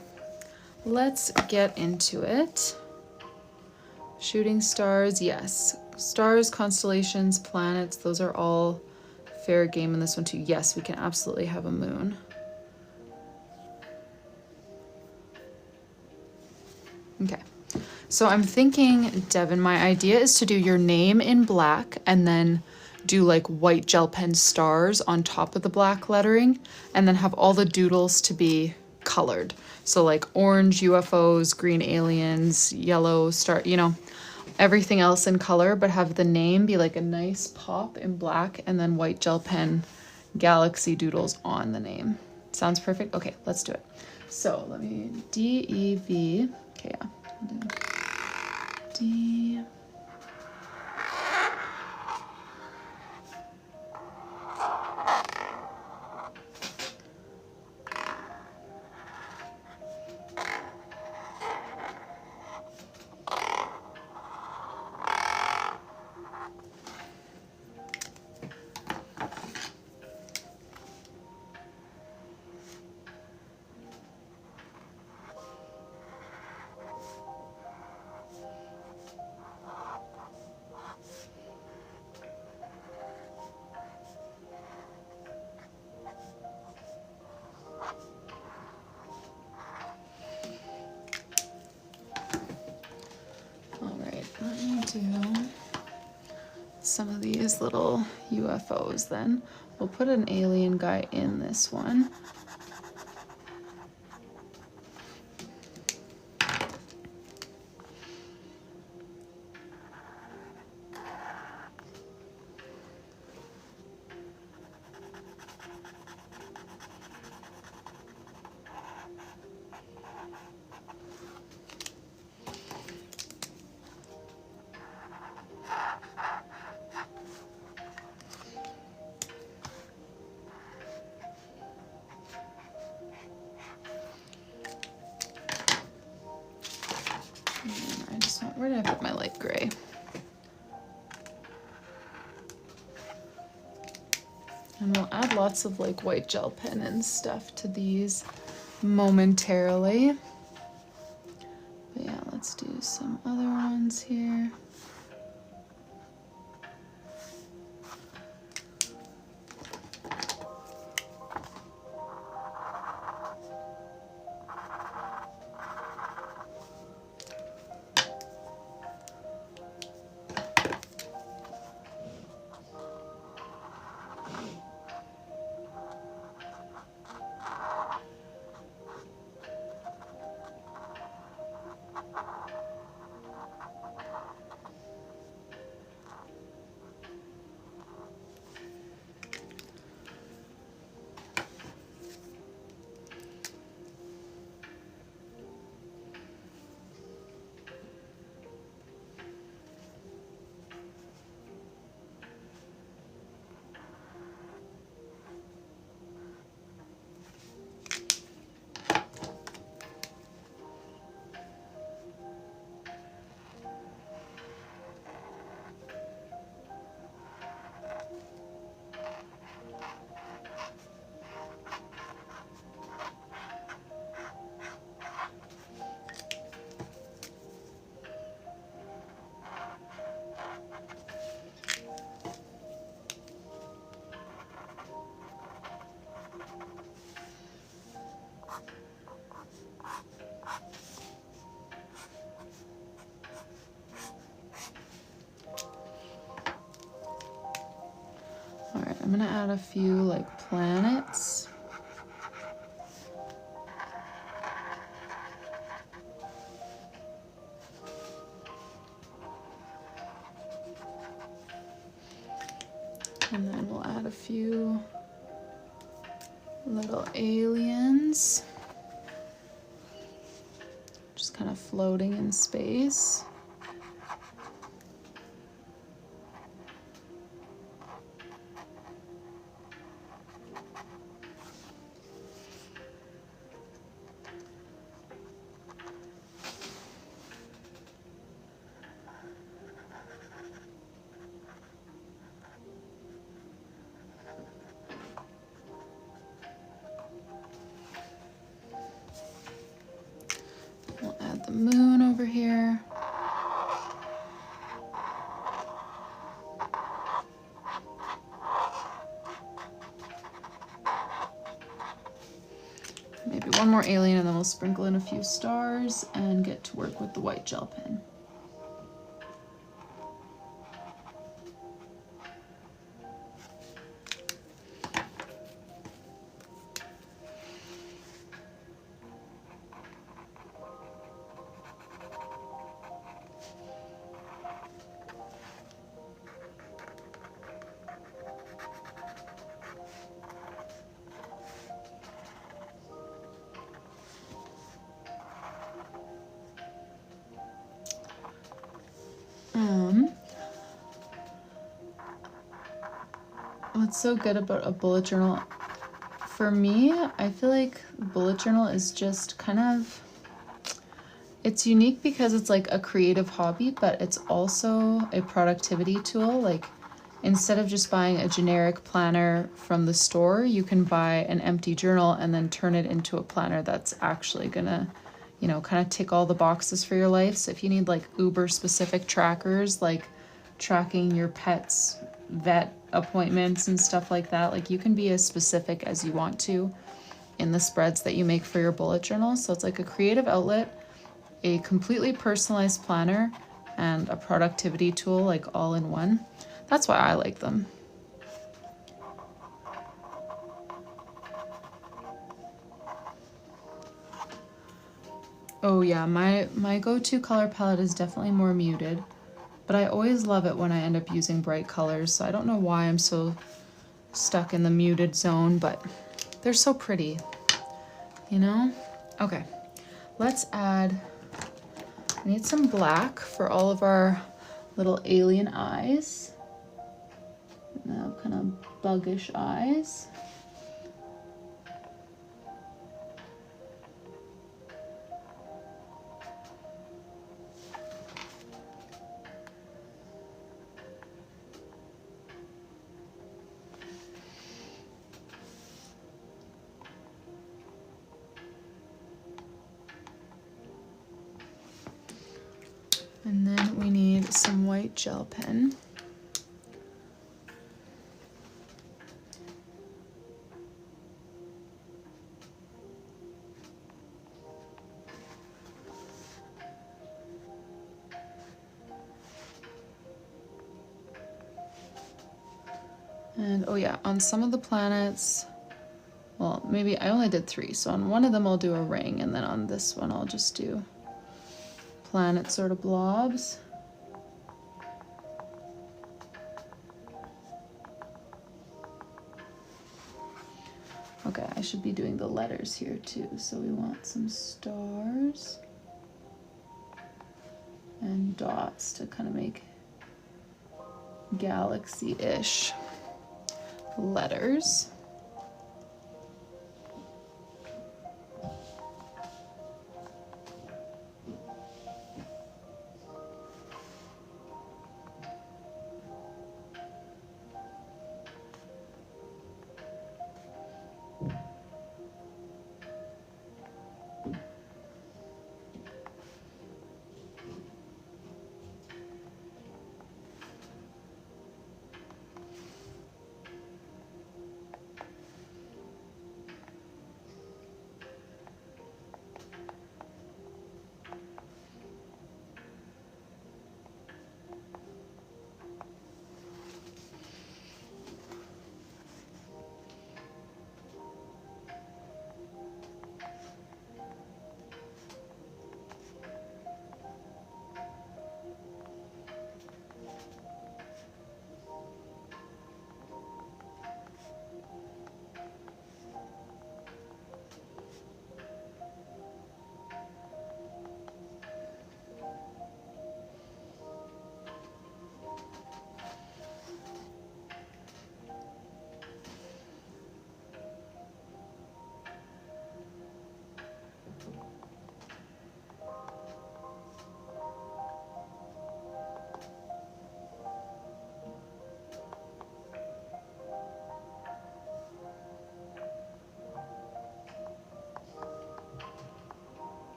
Speaker 1: let's get into it. Shooting stars, yes. Stars, constellations, planets, those are all fair game in this one too. Yes, we can absolutely have a moon. Okay, so I'm thinking, Devin, my idea is to do your name in black and then do like white gel pen stars on top of the black lettering and then have all the doodles to be colored. So like orange UFOs, green aliens, yellow star, you know, everything else in color, but have the name be like a nice pop in black and then white gel pen galaxy doodles on the name. Sounds perfect? Okay, let's do it. So let me DEV. Okay, yeah. I'll do D. Do some of these little UFOs then. We'll put an alien guy in this one. Where did I put my light gray? And we'll add lots of like white gel pen and stuff to these momentarily. But yeah, let's do some other ones here. All right, I'm gonna add a few like planets. And then we'll add a few little aliens. Just kind of floating in space. We'll add the moon over here. Maybe one more alien and then we'll sprinkle in a few stars and get to work with the white gel pen. What's so good about a bullet journal? For me, I feel like bullet journal is just kind of, it's unique because it's like a creative hobby, but it's also a productivity tool. Like instead of just buying a generic planner from the store, you can buy an empty journal and then turn it into a planner that's actually gonna, you know, kind of tick all the boxes for your life. So if you need like uber specific trackers, like tracking your pet's vet appointments and stuff like that, like you can be as specific as you want to in the spreads that you make for your bullet journal. So it's like a creative outlet, a completely personalized planner, and a productivity tool, like all in one. That's why I like them. Oh yeah, my go-to color palette is definitely more muted, but I always love it when I end up using bright colors, so I don't know why I'm so stuck in the muted zone, but they're so pretty, you know? Okay, let's add, I need some black for all of our little alien eyes. Now kind of buggish eyes. And then we need some white gel pen. And oh yeah, on some of the planets, well, maybe I only did 3, so on one of them I'll do a ring, and then on this one I'll just do planet sort of blobs. Okay, I should be doing the letters here too. So we want some stars and dots to kind of make galaxy-ish letters.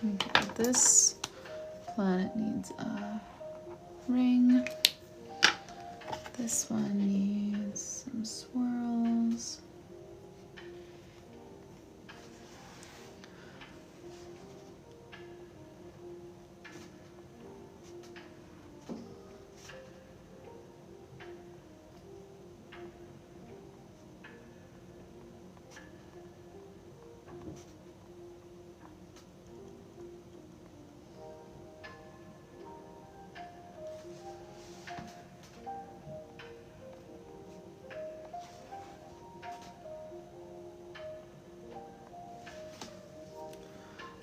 Speaker 1: Okay, this planet needs a ring. This one needs some swirls.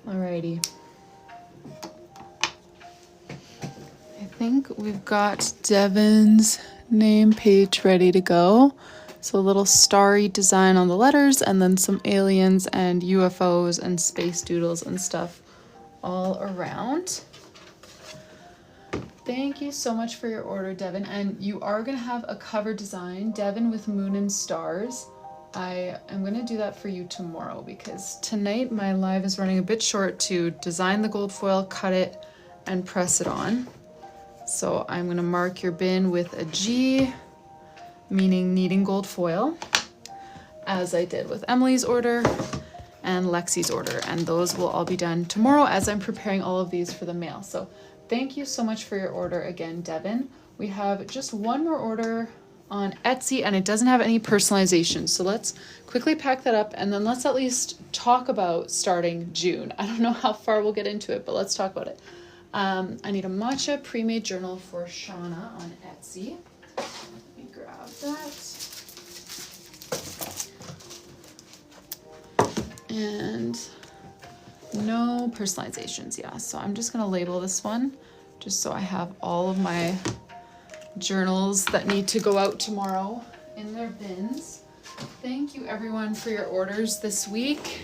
Speaker 1: Alrighty. I think we've got Devin's name page ready to go. So a little starry design on the letters and then some aliens and UFOs and space doodles and stuff all around. Thank you so much for your order, Devin. And you are going to have a cover design, Devin with moon and stars. I am going to do that for you tomorrow because tonight my live is running a bit short to design the gold foil, cut it, and press it on. So I'm going to mark your bin with a G, meaning needing gold foil, as I did with Emily's order and Lexi's order. And those will all be done tomorrow as I'm preparing all of these for the mail. So thank you so much for your order again, Devin. We have just one more order on Etsy and it doesn't have any personalization. So let's quickly pack that up and then let's at least talk about starting June. I don't know how far we'll get into it, but let's talk about it. I need a matcha pre-made journal for Shauna on Etsy. Let me grab that. And no personalizations, yeah. So I'm just gonna label this one just so I have all of my journals that need to go out tomorrow in their bins. Thank you everyone for your orders this week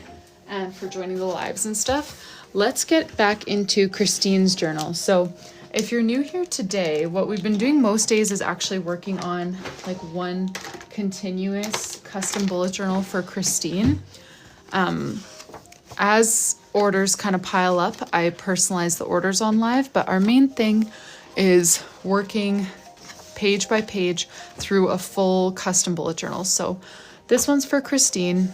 Speaker 1: and for joining the lives and stuff. Let's get back into Christine's journal. So if you're new here today, what we've been doing most days is actually working on like one continuous custom bullet journal for Christine. As orders kind of pile up, I personalize the orders on live, but our main thing is working page by page through a full custom bullet journal. So this one's for Christine.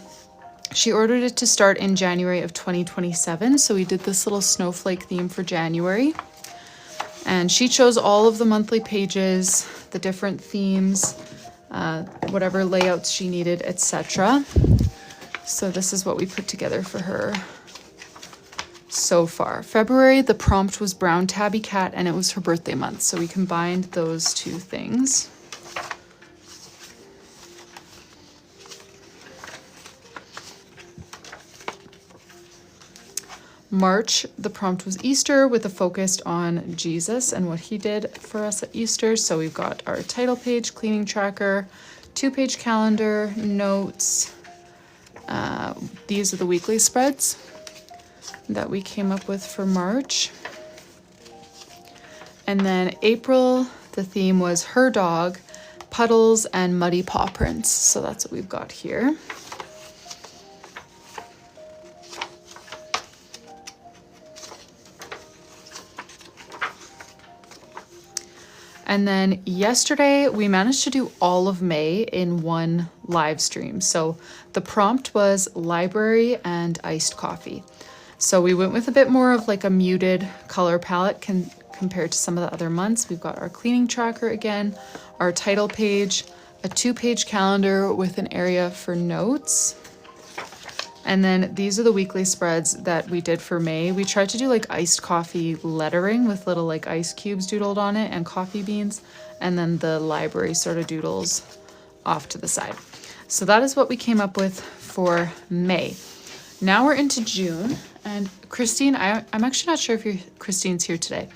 Speaker 1: She ordered it to start in January of 2027. So we did this little snowflake theme for January. And she chose all of the monthly pages, the different themes, whatever layouts she needed, etc. So this is what we put together for her so far. February, the prompt was brown tabby cat and it was her birthday month. So we combined those two things. March, the prompt was Easter with a focus on Jesus and what he did for us at Easter. So we've got our title page, cleaning tracker, 2-page calendar, notes. These are the weekly spreads that we came up with for March. And then April, the theme was her dog, puddles, and muddy paw prints. So that's what we've got here. And then yesterday, we managed to do all of May in one live stream. So the prompt was library and iced coffee. So we went with a bit more of like a muted color palette compared to some of the other months. We've got our cleaning tracker again, our title page, a 2-page calendar with an area for notes. And then these are the weekly spreads that we did for May. We tried to do like iced coffee lettering with little like ice cubes doodled on it and coffee beans, and then the library sort of doodles off to the side. So that is what we came up with for May. Now we're into June, and Christine, I'm actually not sure if Christine's here today.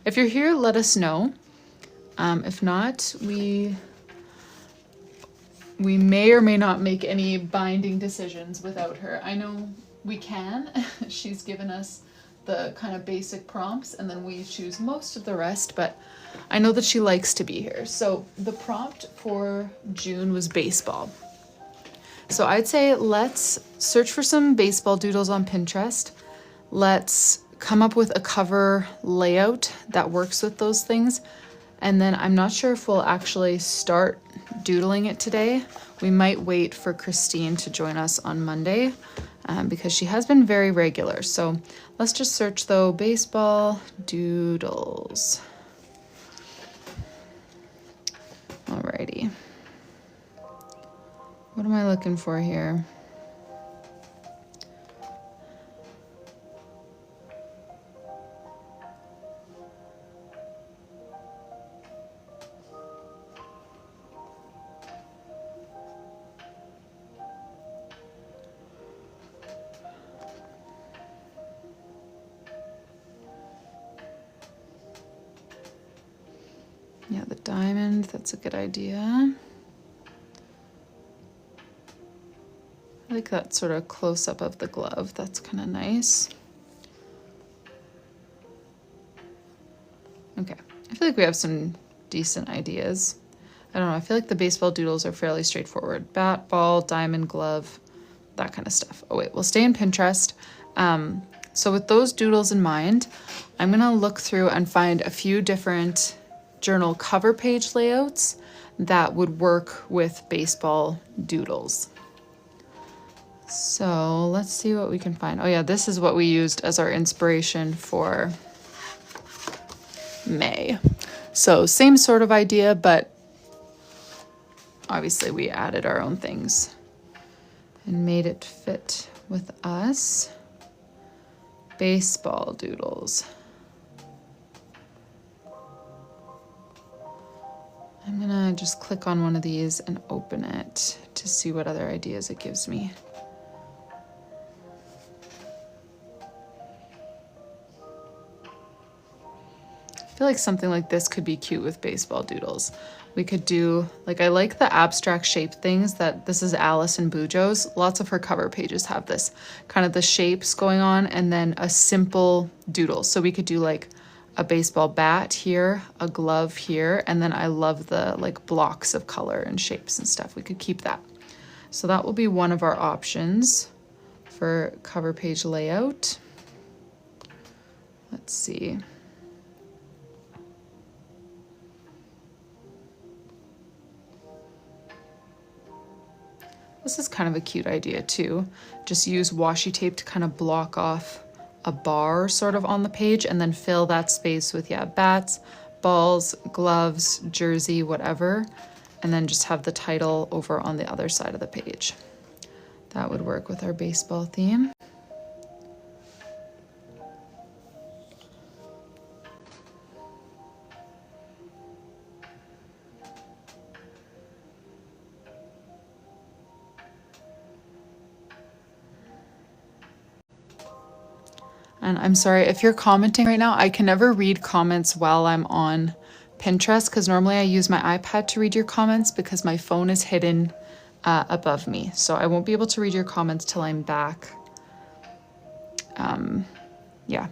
Speaker 1: If you're here, let us know. If not, we may or may not make any binding decisions without her. I know we can. She's given us the kind of basic prompts and then we choose most of the rest, but I know that she likes to be here. So the prompt for June was baseball. So I'd say let's search for some baseball doodles on Pinterest. Let's come up with a cover layout that works with those things. And then I'm not sure if we'll actually start doodling it today. We might wait for Christine to join us on Monday because she has been very regular. So let's just search though, baseball doodles. Alrighty. What am I looking for here? Yeah, the diamond, that's a good idea. I like that sort of close-up of the glove. That's kind of nice. Okay, I feel like we have some decent ideas. I don't know, I feel like the baseball doodles are fairly straightforward. Bat, ball, diamond, glove, that kind of stuff. Oh wait, we'll stay in Pinterest. So with those doodles in mind, I'm gonna look through and find a few different journal cover page layouts that would work with baseball doodles. So let's see what we can find. Oh yeah, this is what we used as our inspiration for May. So same sort of idea, but obviously we added our own things and made it fit with us. Baseball doodles. I'm gonna just click on one of these and open it to see what other ideas it gives me. I feel like something like this could be cute with baseball doodles. We could do, like, I like the abstract shape things that this is Alice and Bujo's. Lots of her cover pages have this kind of the shapes going on and then a simple doodle. So we could do like a baseball bat here, a glove here, and then I love the like blocks of color and shapes and stuff. We could keep that. So that will be one of our options for cover page layout. Let's see. This is kind of a cute idea too. Just use washi tape to kind of block off a bar sort of on the page and then fill that space with, yeah, bats, balls, gloves, jersey, whatever. And then just have the title over on the other side of the page. That would work with our baseball theme. And I'm sorry, if you're commenting right now, I can never read comments while I'm on Pinterest because normally I use my iPad to read your comments because my phone is hidden above me. So I won't be able to read your comments till I'm back. Yeah,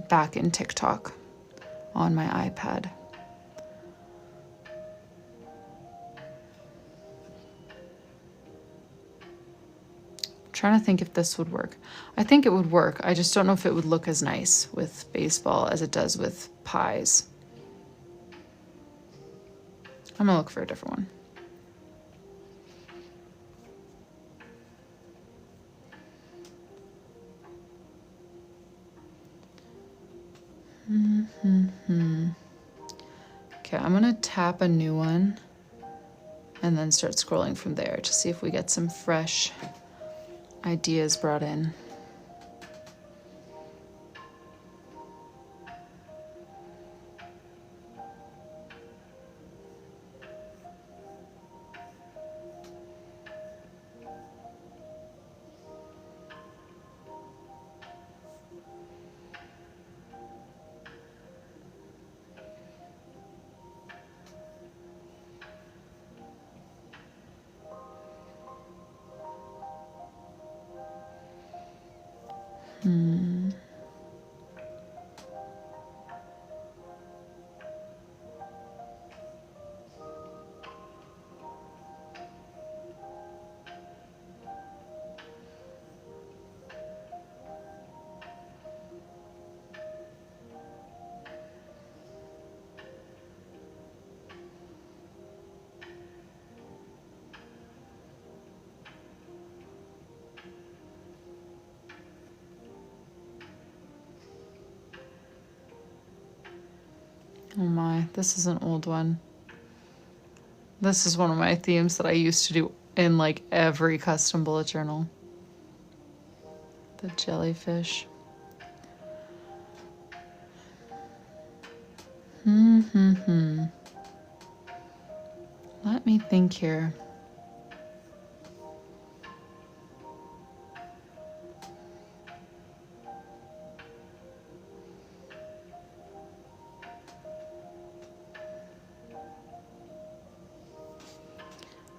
Speaker 1: back in TikTok on my iPad. Trying to think if this would work. I think it would work. I just don't know if it would look as nice with baseball as it does with pies. I'm gonna look for a different one. Okay, I'm gonna tap a new one and then start scrolling from there to see if we get some fresh ideas brought in. Oh my, this is an old one. This is one of my themes that I used to do in like every custom bullet journal. The jellyfish. Let me think here.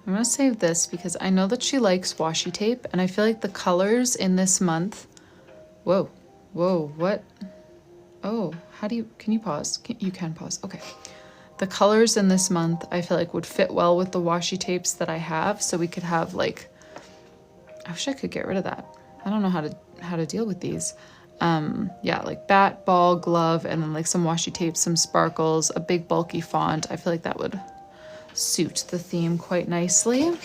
Speaker 1: I'm going to save this because I know that she likes washi tape, and I feel like the colors in this month... Whoa, what? Oh, how do you... Can you pause? You can pause. Okay. The colors in this month I feel like would fit well with the washi tapes that I have, so we could have like... I wish I could get rid of that. I don't know how to deal with these. Yeah, like bat, ball, glove, and then like some washi tape, some sparkles, a big bulky font. I feel like that would suit the theme quite nicely.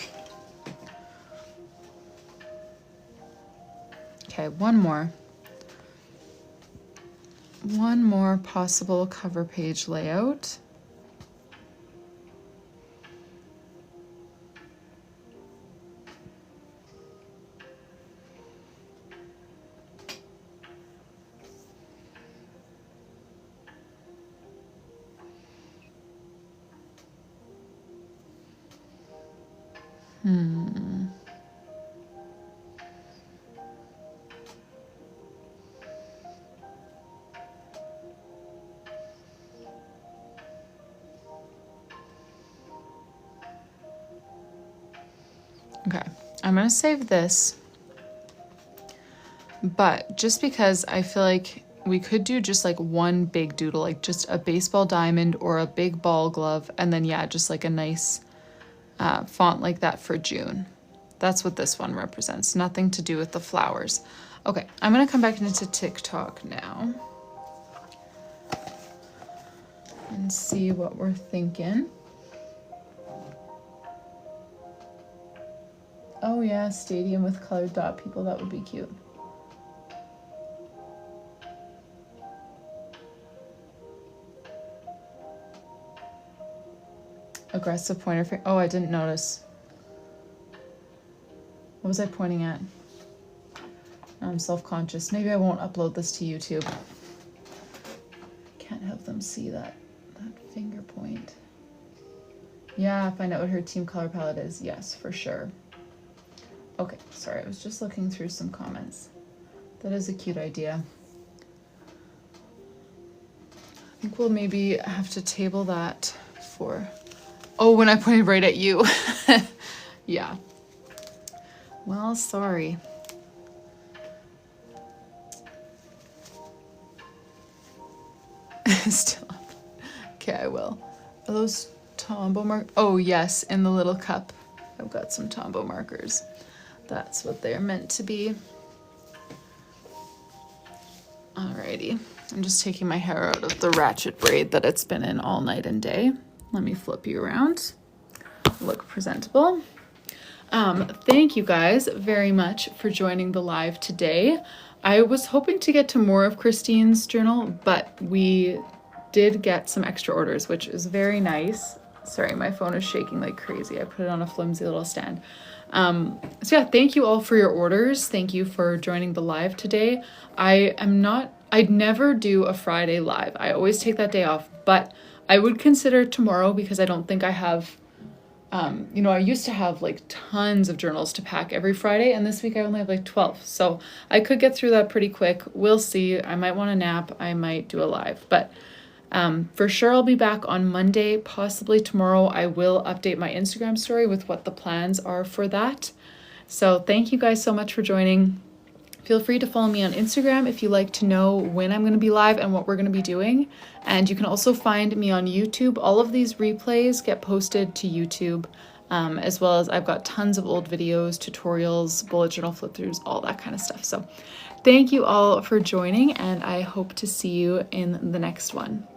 Speaker 1: Okay, one more possible cover page layout. Okay, I'm gonna save this, but just because I feel like we could do just like one big doodle, like just a baseball diamond or a big ball glove, and then yeah, just like a nice font like that for June. That's what this one represents, nothing to do with the flowers. Okay, I'm gonna come back into TikTok now and see what we're thinking. Oh yeah, stadium with colored dot people, that would be cute. Aggressive pointer finger. Oh, I didn't notice. What was I pointing at? I'm self-conscious. Maybe I won't upload this to YouTube. Can't have them see that finger point. Yeah, find out what her team color palette is. Yes, for sure. Okay, sorry, I was just looking through some comments. That is a cute idea. I think we'll maybe have to table that for... Oh, when I pointed right at you. Yeah. Well, sorry. Still up. Okay, I will. Are those Tombow markers? Oh, yes, in the little cup. I've got some Tombow markers. That's what they're meant to be. Alrighty. I'm just taking my hair out of the ratchet braid that it's been in all night and day. Let me flip you around. Look presentable. Thank you guys very much for joining the live today. I was hoping to get to more of Christine's journal, but we did get some extra orders, which is very nice. Sorry, my phone is shaking like crazy. I put it on a flimsy little stand. So yeah, thank you all for your orders. Thank you for joining the live today. I'd never do a Friday live. I always take that day off, but I would consider tomorrow because I don't think I have, you know, I used to have like tons of journals to pack every Friday, and this week I only have like 12. So I could get through that pretty quick. We'll see. I might want to nap. I might do a live, but for sure I'll be back on Monday, possibly tomorrow. I will update my Instagram story with what the plans are for that. So thank you guys so much for joining. Feel free to follow me on Instagram if you like to know when I'm going to be live and what we're going to be doing. And you can also find me on YouTube. All of these replays get posted to YouTube, as well as I've got tons of old videos, tutorials, bullet journal flip-throughs, all that kind of stuff. So thank you all for joining, and I hope to see you in the next one.